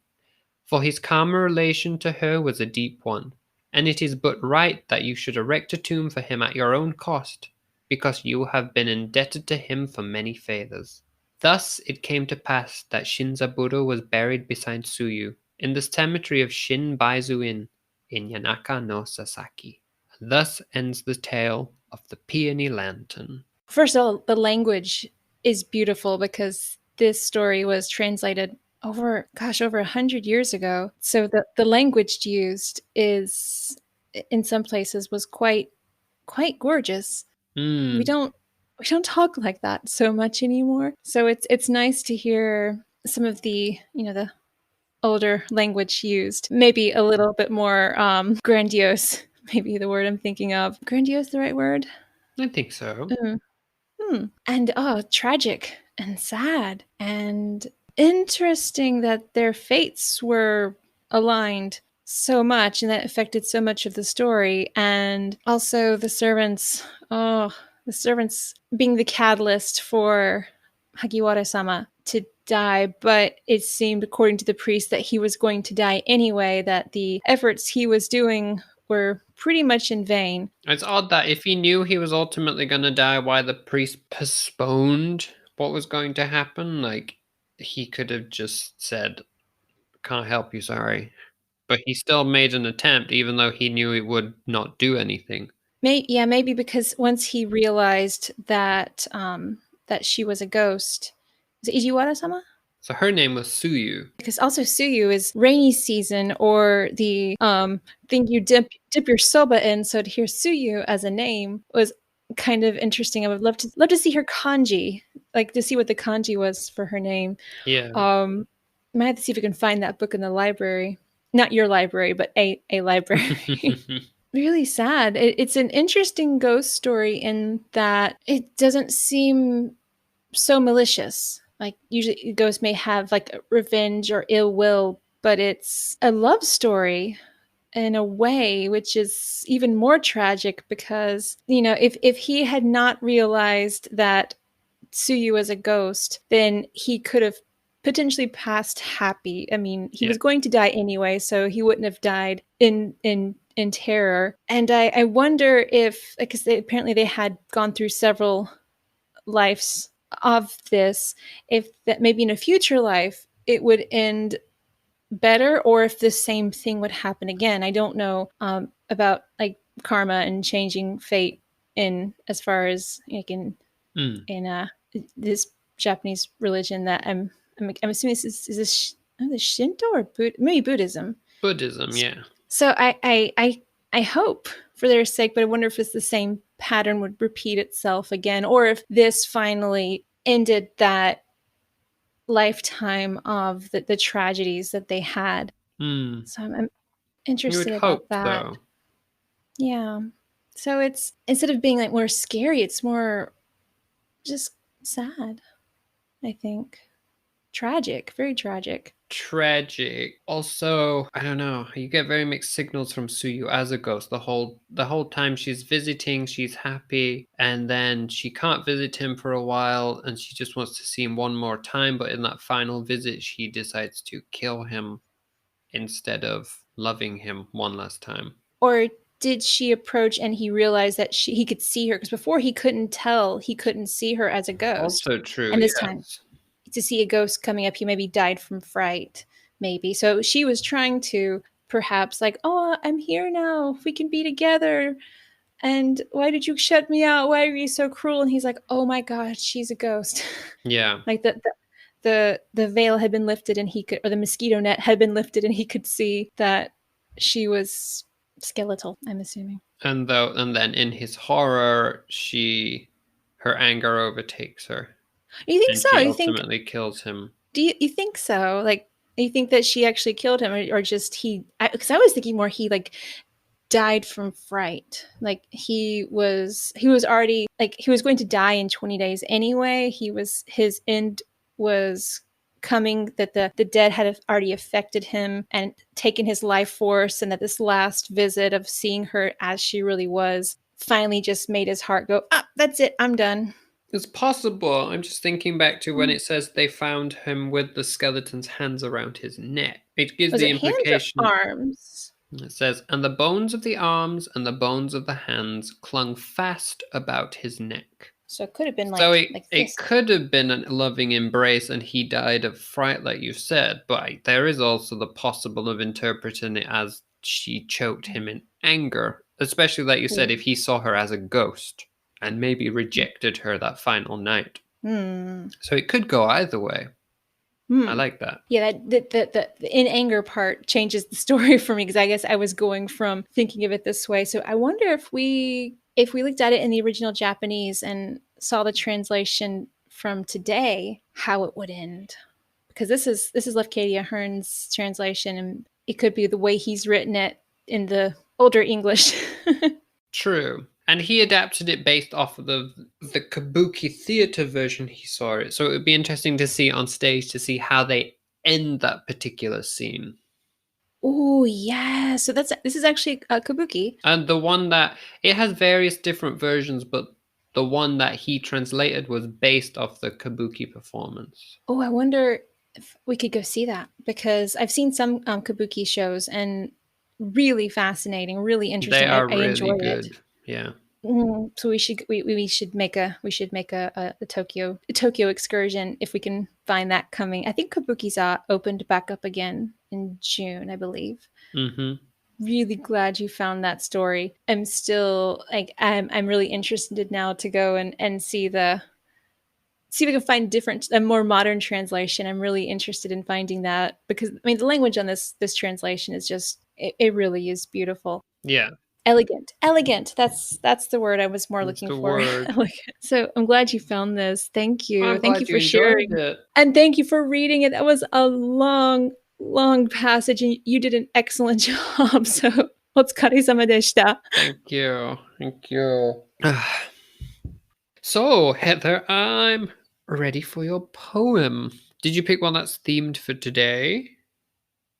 for his karma relation to her was a deep one, and it is but right that you should erect a tomb for him at your own cost, because you have been indebted to him for many favors." Thus it came to pass that Shinzaburo was buried beside Tsuyu in the cemetery of Shinbaizuin in Yanaka no Sasaki. And thus ends the tale of the Peony Lantern. First of all, the language is beautiful because this story was translated over 100 years ago. So the language used is in some places was quite gorgeous. We don't talk like that so much anymore. So it's nice to hear some of the the older language used, maybe a little bit more grandiose. Maybe the word I'm thinking of. Grandiose, the right word? I think so. And tragic and sad and interesting that their fates were aligned so much and that affected so much of the story. And also the servants being the catalyst for Hagiwara-sama to die, but it seemed, according to the priest, that he was going to die anyway, that the efforts he was doing were pretty much in vain. It's odd that if he knew he was ultimately going to die, why the priest postponed what was going to happen. Like, he could have just said, "Can't help you, sorry." But he still made an attempt, even though he knew it would not do anything. Maybe because once he realized that that she was a ghost, is it Ijiwara-sama? So her name was Tsuyu. Because also Tsuyu is rainy season, or the thing you dip your soba in. So to hear Tsuyu as a name was kind of interesting. I would love to see her kanji, like to see what the kanji was for her name. Yeah. Might have to see if we can find that book in the library. Not your library, but a library. Really sad. It's an interesting ghost story in that it doesn't seem so malicious. Like usually ghosts may have like revenge or ill will, but it's a love story in a way, which is even more tragic because, if he had not realized that Tsuyu was a ghost, then he could have potentially passed happy. I mean, he was going to die anyway, so he wouldn't have died in terror. And I wonder if, because apparently they had gone through several lives of this, if that maybe in a future life it would end better, or if the same thing would happen again. I don't know about like karma and changing fate in as far as like in this Japanese religion that I'm assuming is this Shinto or maybe Buddhism. Buddhism, yeah. So I hope for their sake, but I wonder if it's the same pattern would repeat itself again, or if this finally ended that lifetime of the tragedies that they had. Hmm. So I'm You would interested about hope that. so. Yeah. So it's instead of being like more scary, it's more just sad, I think. Tragic, very tragic. Tragic. Also, I don't know. You get very mixed signals from Tsuyu as a ghost. The whole time she's visiting, she's happy, and then she can't visit him for a while, and she just wants to see him one more time. But in that final visit, she decides to kill him instead of loving him one last time. Or did she approach and he realized that he could see her? Because before he couldn't tell, he couldn't see her as a ghost. Also true, And this time, yes. to see a ghost coming up, he maybe died from fright, maybe. So she was trying to perhaps, like, oh, I'm here now. We can be together. And why did you shut me out? Why are you so cruel? And he's like, oh my God, she's a ghost. Yeah. Like the veil had been lifted and he could, or the mosquito net had been lifted and he could see that she was skeletal, I'm assuming. And then in his horror, her anger overtakes her, You think and so? she You think, ultimately kills him. you think so? Like, you think that she actually killed him, or just he? Because I was thinking more he like died from fright. Like he was already, like, he was going to die in 20 days anyway. His end was coming, that the dead had already affected him and taken his life force, and that this last visit of seeing her as she really was finally just made his heart go, ah, that's it, I'm done. It's possible. I'm just thinking back to when Mm. it says they found him with the skeleton's hands around his neck. It gives Was the it hands or implication. arms? It says, and the bones of the arms and the bones of the hands clung fast about his neck. So it could have been So like it this. could have been a loving embrace and he died of fright, like you said, but there is also the possible of interpreting it as she choked him in anger, especially like you said, if he saw her as a ghost and maybe rejected her that final night. Hmm. So it could go either way. I Hmm. like that. Yeah, the in anger part changes the story for me, because I guess I was going from thinking of it this way. So I wonder if we looked at it in the original Japanese and saw the translation from today, how it would end. Because this is Lefcadia Hearn's translation, and it could be the way he's written it in the older English. True. And he adapted it based off of the kabuki theater version he saw it. So it would be interesting to see on stage to see how they end that particular scene. Oh yeah, so this is actually kabuki. And the one that it has various different versions, but the one that he translated was based off the kabuki performance. Oh, I wonder if we could go see that, because I've seen some kabuki shows and really fascinating, really They interesting. I, are I enjoy really it. good. Yeah. So we should make a Tokyo excursion if we can find that coming. I think kabuki's opened back up again in June, I believe. Mm-hmm. Really glad you found that story. I'm still like I'm really interested now to go and see if we can find a more modern translation. I'm really interested in finding that, because I mean the language on this translation is just it really is beautiful. Yeah. Elegant, that's the word I was more That's looking the for. word. Elegant. So I'm glad you found this. I'm Thank you glad you for enjoyed sharing, it. and thank you for reading it. That was a long passage, and you did an excellent job. So お疲れ様でした. Thank you. Thank you. So, Heather, I'm ready for your poem. Did you pick one that's themed for today?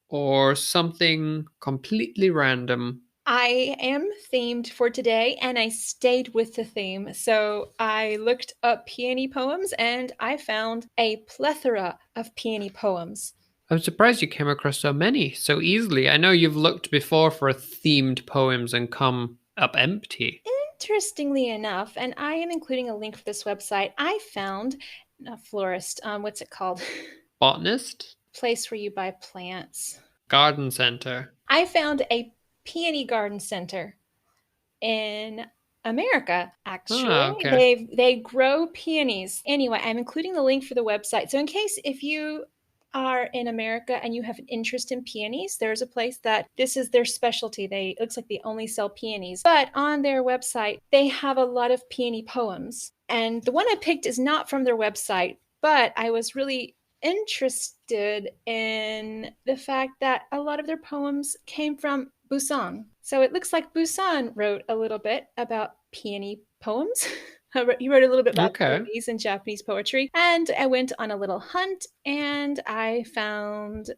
Or something completely random? I am themed for today, and I stayed with the theme. So I looked up peony poems, and I found a plethora of peony poems. I'm surprised you came across so many so easily. I know you've looked before for themed poems and come up empty. Interestingly enough, and I am including a link for this website, I found a florist. What's it called? Botanist? Place where you buy plants. Garden center. I found a peony garden center in America. Ah, Actually, okay. they grow peonies. Anyway, I'm including the link for the website. So in case if you are in America and you have an interest in peonies, there's a place that this is their specialty. It looks like they only sell peonies, but on their website they have a lot of peony poems. And the one I picked is not from their website, but I was really interested in the fact that a lot of their poems came from Buson. So it looks like Buson wrote a little bit about peony poems. He wrote a little bit about Okay. peonies and Japanese poetry. And I went on a little hunt and I found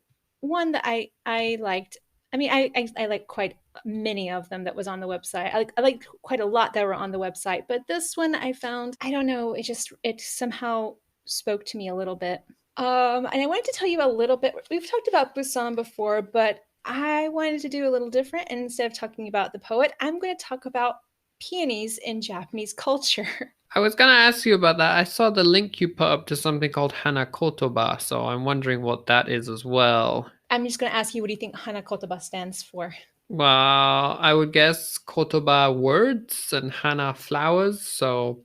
one that I liked. I mean, I like quite many of them that was on the website. I liked quite a lot that were on the website, but this one I found, I don't know, it somehow spoke to me a little bit. And I wanted to tell you a little bit. We've talked about Busan before, but I wanted to do a little different. And instead of talking about the poet, I'm going to talk about peonies in Japanese culture. I was gonna ask you about that. I saw the link you put up to something called Hanakotoba, so I'm wondering what that is as well. I'm just going to ask you, what do you think Hanakotoba stands for? Well, I would guess kotoba words and hana flowers, so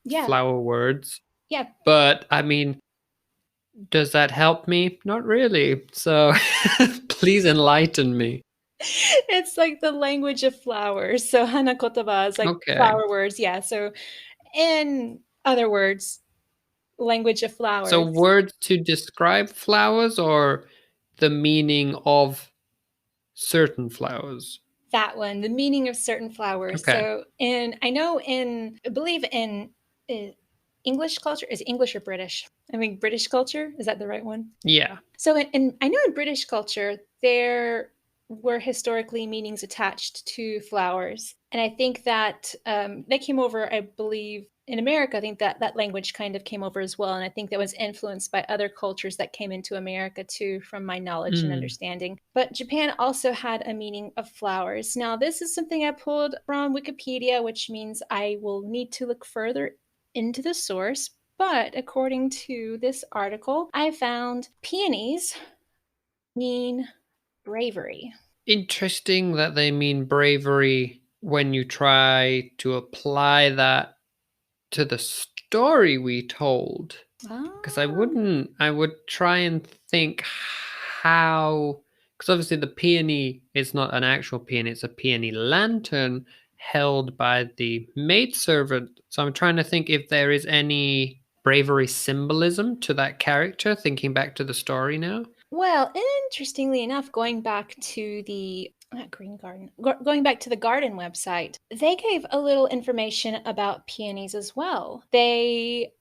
Yeah, flower words. yeah. But I mean, does that help me? Not really. So please enlighten me. It's like the language of flowers. So Hanakotoba is like Okay. flower words. Yeah. So in other words, language of So flowers. words to describe flowers or the meaning of certain flowers? That one, the meaning of certain flowers. Okay. So, I believe in uh, English culture, is it English or British? I mean, British culture, is that the right one? Yeah. So, I know in British culture, there were historically meanings attached to flowers. And I think that they came over, I believe, in America. I think that that language kind of came over as well. And I think that was influenced by other cultures that came into America too, from my knowledge and Mm. understanding. But Japan also had a meaning of flowers. Now, this is something I pulled from Wikipedia, which means I will need to look further into the source. But according to this article, I found peonies mean bravery. Interesting that they mean bravery when you try to apply that to the story we told. Because Ah, I would try and think how, because obviously the peony is not an actual peony, it's a peony lantern held by the maidservant. So I'm trying to think if there is any bravery symbolism to that character, thinking back to the story now. well, interestingly enough, going back to the Green Garden, going back to the garden website, they gave a little information about peonies as well. They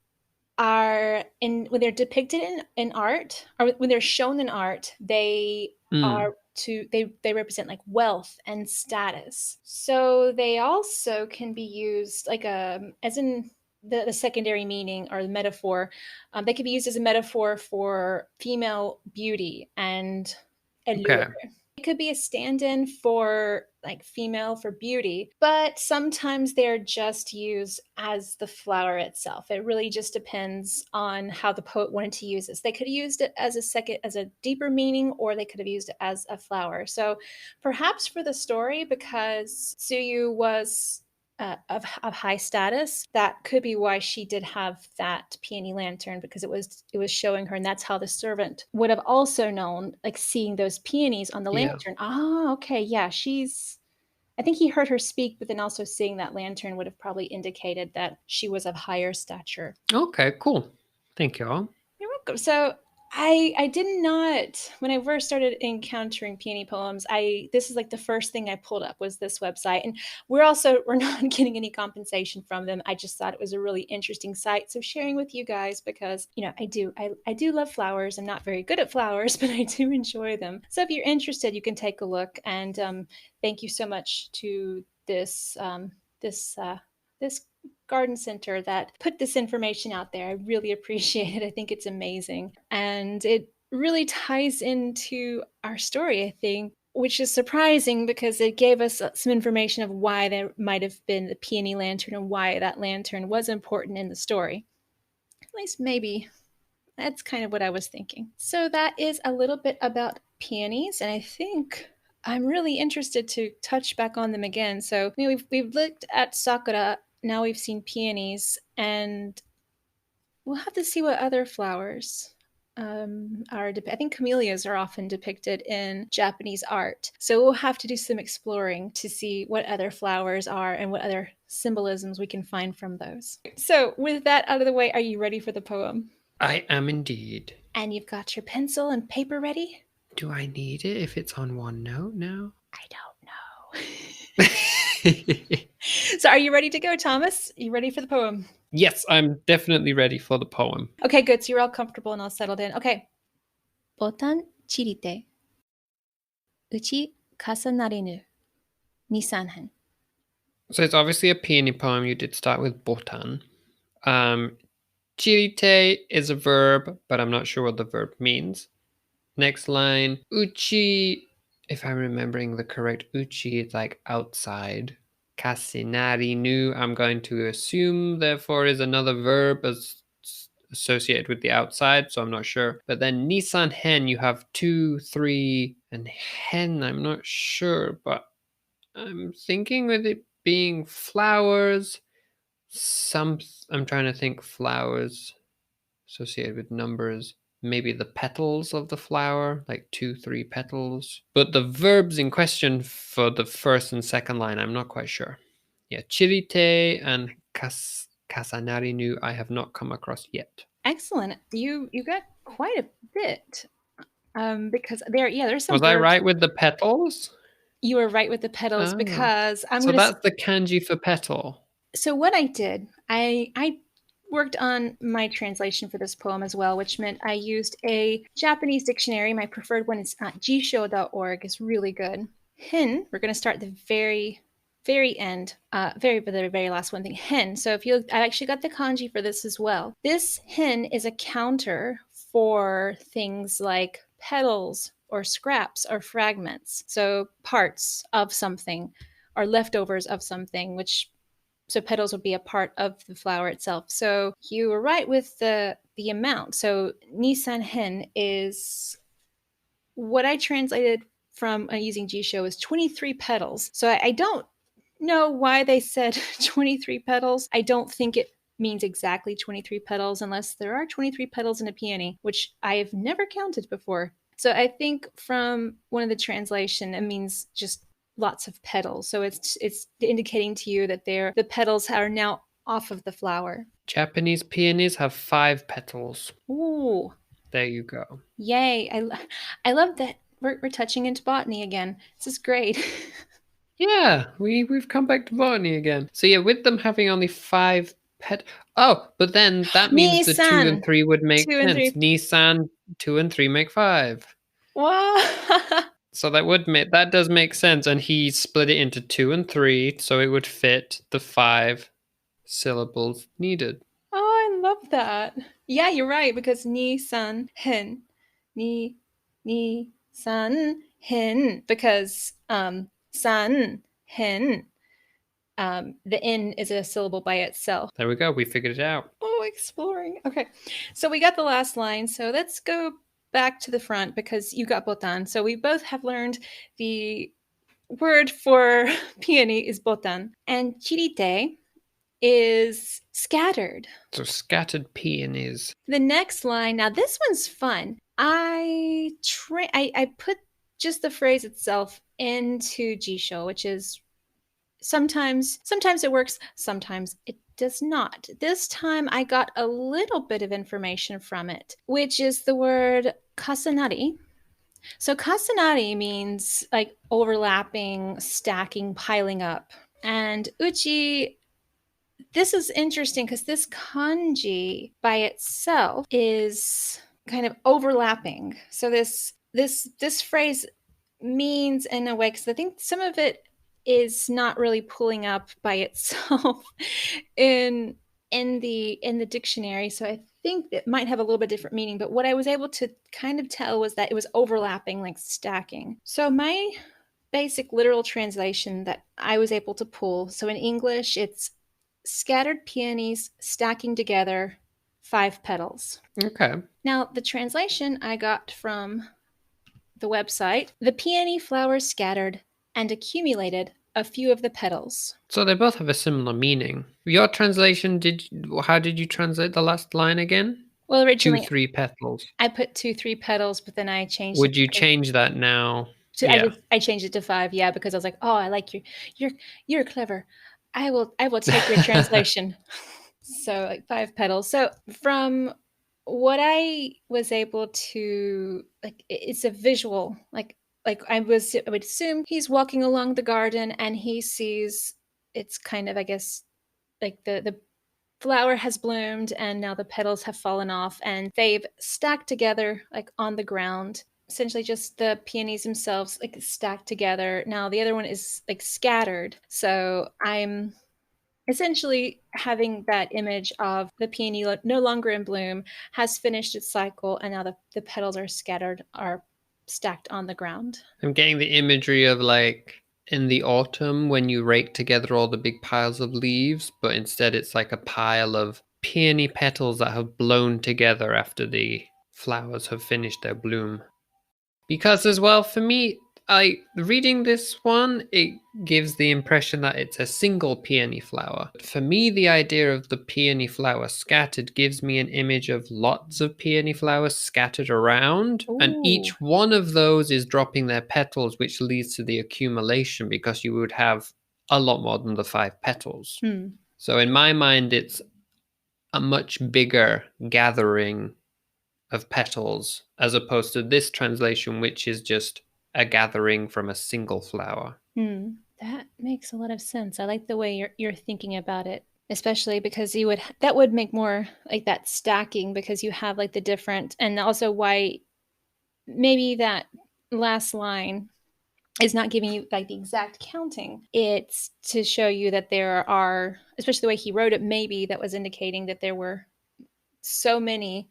are in when they're depicted in art, or when they're shown in art, they Mm, are to they represent like wealth and status. So they also can be used like as in the secondary meaning or the metaphor. They can be used as a metaphor for female beauty and allure. okay. It could be a stand-in for like female for beauty, but sometimes they're just used as the flower itself. It really just depends on how the poet wanted to use this. They could have used it as as a deeper meaning, or they could have used it as a flower. So perhaps for the story, because Tsuyu was of high status, that could be why she did have that peony lantern, because it was showing her, and that's how the servant would have also known, like seeing those peonies on the Yeah. lantern. Oh, okay, yeah, she's. I think he heard her speak, but then also seeing that lantern would have probably indicated that she was of higher stature. Okay, cool. Thank you all. You're welcome. So I did not, when I first started encountering peony poems, I this is like the first thing I pulled up was this website. And we're not getting any compensation from them. I just thought it was a really interesting site. So sharing with you guys, because I do love flowers. I'm not very good at flowers, but I do enjoy them. So if you're interested, you can take a look. And thank you so much to this garden center that put this information out there. I really appreciate it. I think it's amazing. And it really ties into our story, I think, which is surprising because it gave us some information of why there might have been the peony lantern and why that lantern was important in the story. At least maybe that's kind of what I was thinking. So that is a little bit about peonies, and I think I'm really interested to touch back on them again. So we've looked at sakura, now we've seen peonies, and we'll have to see what other flowers are. I think camellias are often depicted in Japanese art, so we'll have to do some exploring to see what other flowers are and what other symbolisms we can find from those. So with that out of the way, are you ready for the poem? I am indeed. And you've got your pencil and paper ready? Do I need it if it's on one note now? I don't know. So are you ready to go, Thomas? You ready for the poem? Yes, I'm definitely ready for the poem. Okay, good. So you're all comfortable and all settled in. Okay. 보단 지리대 우치 가사나리누 니산한. So it's obviously a peony poem. You did start with botan. Chirite is a verb, but I'm not sure what the verb means. Next line, uchi, if I'm remembering the correct uchi, it's like outside. Kasinari nu, I'm going to assume, therefore, is another verb associated with the outside, so I'm not sure. But then Nisan hen, you have 2, 3, and hen, I'm not sure, but I'm thinking with it being flowers. I'm trying to think flowers associated with numbers. Maybe the petals of the flower, like 2, 3 petals. But the verbs in question for the first and second line, I'm not quite sure. Yeah, chirite and kasanarinu, I have not come across yet. Excellent. You got quite a bit. Because there's some Was I verbs. right with the petals? You were right with the petals because so that's the kanji for petal. So what I did, I worked on my translation for this poem as well, which meant I used a Japanese dictionary. My preferred one is jisho.org. It's really good. Hin, we're going to start the very end, the very last one thing, hin. So if you look, I actually got the kanji for this as well. This hin is a counter for things like petals or scraps or fragments. So parts of something or leftovers of something, so petals would be a part of the flower itself. So you were right with the amount. So Nisan hen is what I translated from using Jisho is 23 petals. So I don't know why they said 23 petals. I don't think it means exactly 23 petals unless there are 23 petals in a peony, which I have never counted before. So I think from one of the translation, it means just lots of petals. So it's indicating to you that the petals are now off of the flower. Japanese peonies have 5 petals. Ooh. There you go. Yay. I love that we're touching into botany again. This is great. Yeah, we've come back to botany again. So yeah, with them having only 5 but then that means the 2 and 3 would make sense. Nissan 2 and 3 make 5. Wow. So that does make sense, and he split it into 2 and 3, so it would fit the 5 syllables needed. Oh, I love that. Yeah, you're right, because Nissan hen. San hen, because san hen, the N is a syllable by itself. There we go. We figured it out. Oh, exploring. Okay. So we got the last line. So let's go back to the front because you got botan. So we both have learned the word for peony is botan. And chirite is scattered. So scattered peonies. The next line, now this one's fun. I put just the phrase itself into Jisho, which is sometimes it works, sometimes it does not. This time I got a little bit of information from it, which is the word kasanari. So kasanari means like overlapping, stacking, piling up. And uchi, this is interesting because this kanji by itself is kind of overlapping. So this phrase means in a way, because I think some of it is not really pulling up by itself in the dictionary. So I think it might have a little bit different meaning. But what I was able to kind of tell was that it was overlapping, like stacking. So my basic literal translation that I was able to pull. So in English, it's scattered peonies stacking together, 5 petals. Okay. Now, the translation I got from the website, the peony flowers scattered and accumulated a few of the petals. So they both have a similar meaning. Your translation, how did you translate the last line again? Well, originally 2, 3 petals. I put 2, 3 petals, but then I changed Would you change that now? I changed it to 5, yeah, because I was like, oh, I like you're clever. I will take your translation. So like 5 petals. So from what I was able to like, it's a visual. Like I would assume he's walking along the garden and he sees it's kind of, I guess, like the flower has bloomed and now the petals have fallen off and they've stacked together like on the ground. Essentially just the peonies themselves like stacked together. Now the other one is like scattered. So I'm essentially having that image of the peony no longer in bloom, has finished its cycle, and now the petals are scattered, are stacked on the ground. I'm getting the imagery of like in the autumn when you rake together all the big piles of leaves, but instead it's like a pile of peony petals that have blown together after the flowers have finished their bloom. Because as well, for me, I reading this one, it gives the impression that it's a single peony flower. For me, the idea of the peony flower scattered gives me an image of lots of peony flowers scattered around, and Ooh. each one of those is dropping their petals, which leads to the accumulation because you would have a lot more than the 5 petals. So in my mind, it's a much bigger gathering of petals as opposed to this translation, which is just a gathering from a single flower. That makes a lot of sense. I like the way you're thinking about it, especially because you would that would make more like that stacking because you have like the different, and also why maybe that last line is not giving you like the exact counting. It's to show you that there are, especially the way he wrote it, maybe that was indicating that there were so many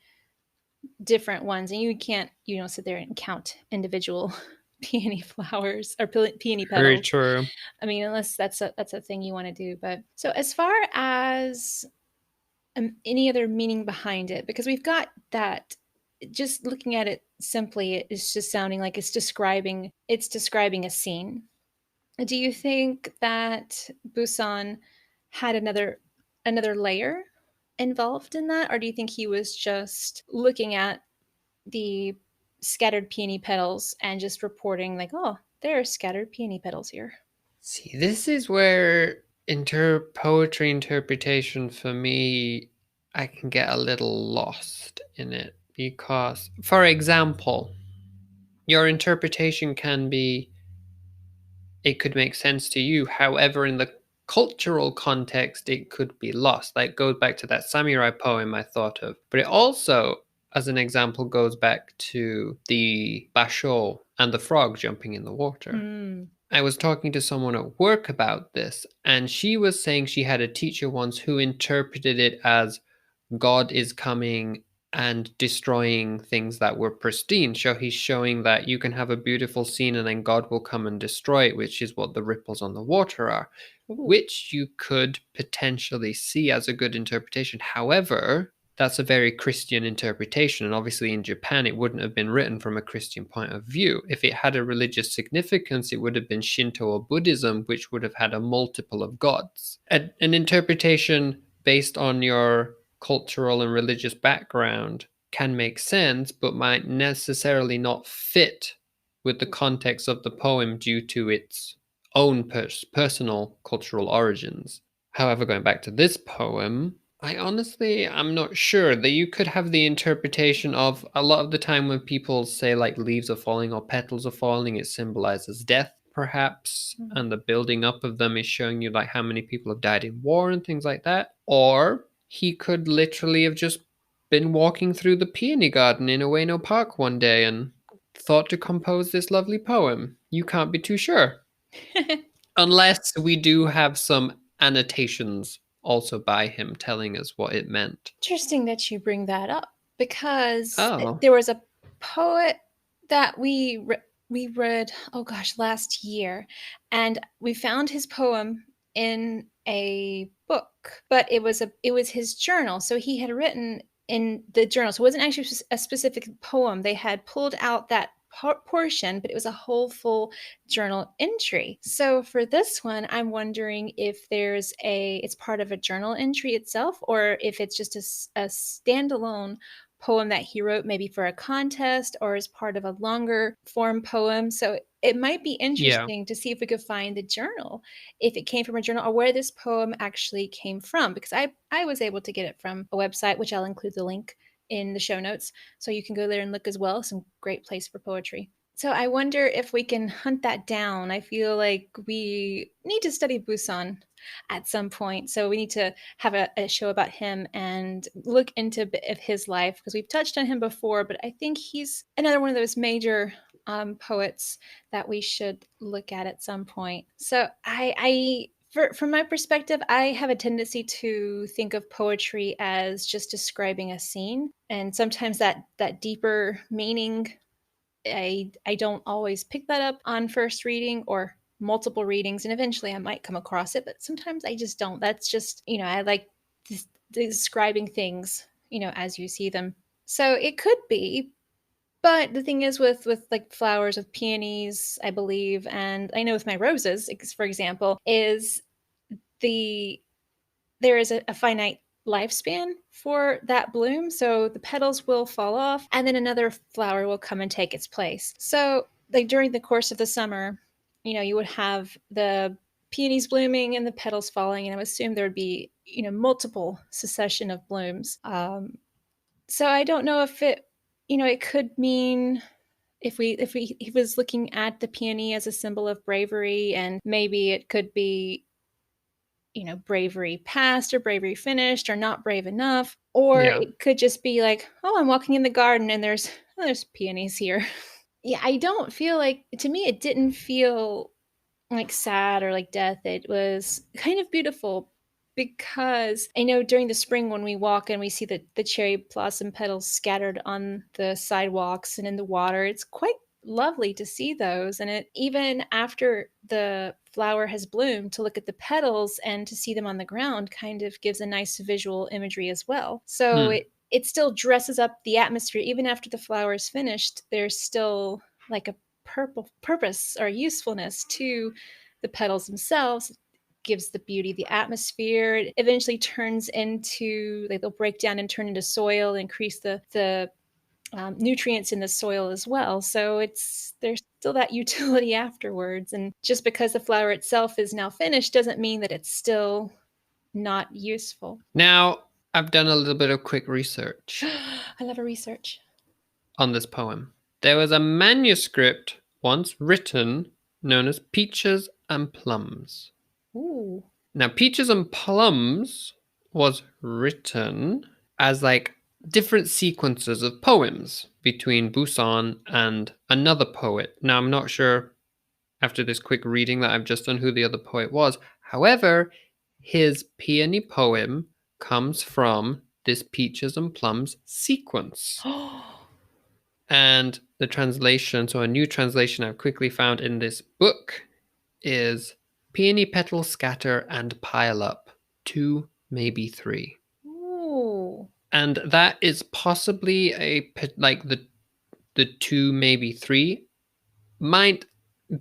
different ones, and you can't, sit there and count individual peony flowers or peony Very petals. true. I mean, unless that's a thing you want to do. But so as far as any other meaning behind it, because we've got that. Just looking at it simply, it's just sounding like it's describing a scene. Do you think that Busan had another layer involved in that, or do you think he was just looking at the scattered peony petals and just reporting like, oh, there are scattered peony petals here? See, this is where poetry interpretation for me, I can get a little lost in it because, for example, your interpretation can be it could make sense to you. However, in the cultural context, it could be lost. That goes back to that samurai poem I thought of. But it also, as an example, goes back to the basho and the frog jumping in the water. I was talking to someone at work about this, and she was saying she had a teacher once who interpreted it as God is coming and destroying things that were pristine. So he's showing that you can have a beautiful scene and then God will come and destroy it, which is what the ripples on the water are, Ooh. which you could potentially see as a good interpretation. However, that's a very Christian interpretation. And obviously, in Japan, it wouldn't have been written from a Christian point of view. If it had a religious significance, it would have been Shinto or Buddhism, which would have had a multiple of gods. An interpretation based on your cultural and religious background can make sense, but might necessarily not fit with the context of the poem due to its own personal cultural origins. However, going back to this poem, I'm not sure that you could have the interpretation of a lot of the time when people say like leaves are falling or petals are falling, it symbolizes death, perhaps, and the building up of them is showing you like how many people have died in war and things like that. Or he could literally have just been walking through the peony garden in Ueno Park one day and thought to compose this lovely poem. You can't be too sure. Unless we do have some annotations also by him telling us what it meant. Interesting that you bring that up because Oh. there was a poet that we read, oh gosh, last year, and we found his poem in a book, but it was his journal. So he had written in the journal. So it wasn't actually a specific poem. They had pulled out that portion, but it was a whole full journal entry. So for this one, I'm wondering if it's part of a journal entry itself, or if it's just a standalone poem that he wrote maybe for a contest or as part of a longer form poem. So it might be Yeah. interesting to see if we could find the journal, if it came from a journal or where this poem actually came from, because I was able to get it from a website, which I'll include the link in the show notes, so you can go there and look as well. Some great place for poetry. So I wonder if we can hunt that down. I feel like we need to study Busan at some point. So we need to have a show about him and look into a bit of his life, because we've touched on him before, but I think he's another one of those major poets that we should look at some point. So from my perspective, I have a tendency to think of poetry as just describing a scene, and sometimes that deeper meaning, I don't always pick that up on first reading or multiple readings, and eventually I might come across it, but sometimes I just don't. That's just, I like describing things, as you see them. So it could be, but the thing is with like flowers, with peonies, I believe, and I know with my roses, for example, is there is a finite lifespan for that bloom. So the petals will fall off and then another flower will come and take its place. So like during the course of the summer, you would have the peonies blooming and the petals falling, and I would assume there would be, multiple succession of blooms. So I don't know if it could mean, if he was looking at the peony as a symbol of bravery, and maybe it could be, bravery past or bravery finished or not brave enough. Or Yeah. it could just be like, oh, I'm walking in the garden and there's peonies here. Yeah, I don't feel like, to me, it didn't feel like sad or like death. It was kind of beautiful, because I know during the spring when we walk and we see the cherry blossom petals scattered on the sidewalks and in the water, it's quite lovely to see those. And it, even after the flower has bloomed, to look at the petals and to see them on the ground kind of gives a nice visual imagery as well. So Hmm. it still dresses up the atmosphere. Even after the flower is finished, there's still like a purpose or usefulness to the petals themselves. It gives the beauty, the atmosphere. It eventually turns into, like, they'll break down and turn into soil, increase the nutrients in the soil as well. So there's still that utility afterwards. And just because the flower itself is now finished doesn't mean that it's still not useful. Now, I've done a little bit of quick research I love a research. on this poem. There was a manuscript once written known as Peaches and Plums. Ooh. Now, Peaches and Plums was written as like different sequences of poems between Buson and another poet. Now, I'm not sure after this quick reading that I've just done who the other poet was. However, his peony poem comes from this Peaches and Plums sequence. And the translation, so a new translation I've quickly found in this book, is peony petals scatter and pile up, 2, maybe 3. Ooh. And that is possibly like the 2, maybe 3 might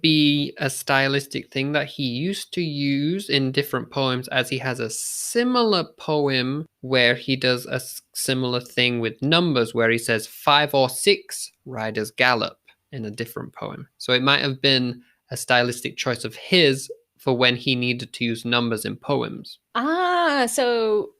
be a stylistic thing that he used to use in different poems, as he has a similar poem where he does a similar thing with numbers, where he says 5 or 6 riders gallop in a different poem. So it might have been a stylistic choice of his for when he needed to use numbers in poems. So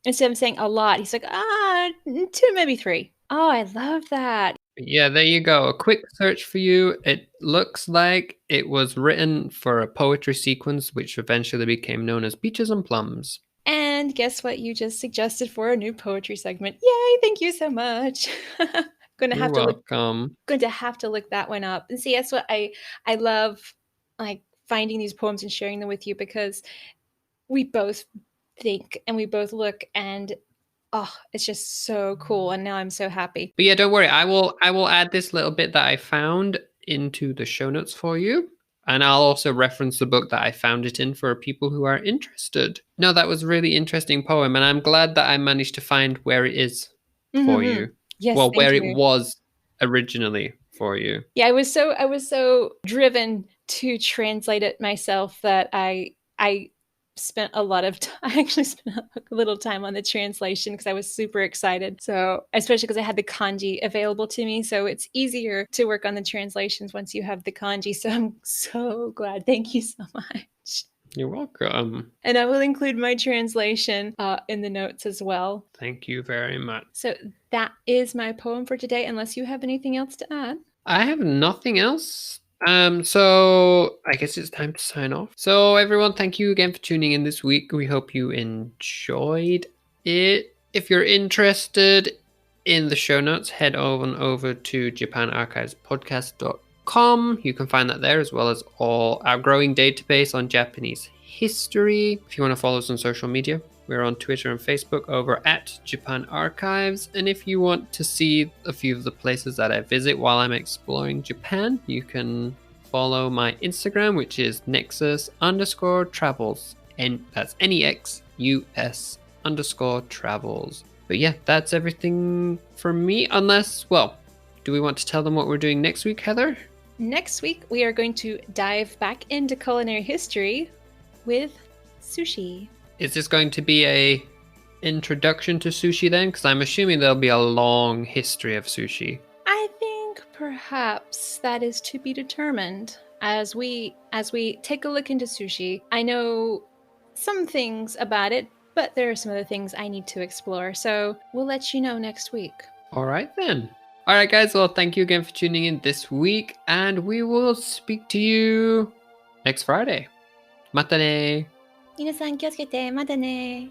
instead of saying a lot, he's like, 2, maybe 3. Oh, I love that. Yeah, there you go. A quick search for you. It looks like it was written for a poetry sequence, which eventually became known as Peaches and Plums. And guess what you just suggested for a new poetry segment? Yay, thank you so much. Going to You're have to look welcome. going to have to look that one up. And see, that's what I love, like finding these poems and sharing them with you, because we both think and we both look, and oh, it's just so cool. And now I'm so happy. But yeah, don't worry. I will add this little bit that I found into the show notes for you. And I'll also reference the book that I found it in for people who are interested. No, that was a really interesting poem, and I'm glad that I managed to find where it is for Mm-hmm. you. Yes, Well, thank where it you. was originally for you. Yeah, I was so driven to translate it myself that I spent a lot of time. I actually spent a little time on the translation because I was super excited. So, especially because I had the kanji available to me, so it's easier to work on the translations once you have the kanji. So I'm so glad. Thank you so much. You're welcome. And I will include my translation in the notes as well. Thank you very much. So that is my poem for today, unless you have anything else to add. I have nothing else. So I guess it's time to sign off. So everyone, thank you again for tuning in this week. We hope you enjoyed it. If you're interested in the show notes, head on over to japanarchivespodcast.com. You can find that there, as well as all our growing database on Japanese history. If you want to follow us on social media, we're on Twitter and Facebook over at Japan Archives. And if you want to see a few of the places that I visit while I'm exploring Japan, you can follow my Instagram, which is nexus_travels. And that's NEXUS_travels. But yeah, that's everything from me. Unless, well, do we want to tell them what we're doing next week, Heather? Next week, we are going to dive back into culinary history with sushi. Is this going to be a introduction to sushi then? Because I'm assuming there'll be a long history of sushi. I think perhaps that is to be determined as we take a look into sushi. I know some things about it, but there are some other things I need to explore. So we'll let you know next week. All right then. All right, guys. Well, thank you again for tuning in this week, and we will speak to you next Friday. Mata ne. 皆さん気をつけて、またね。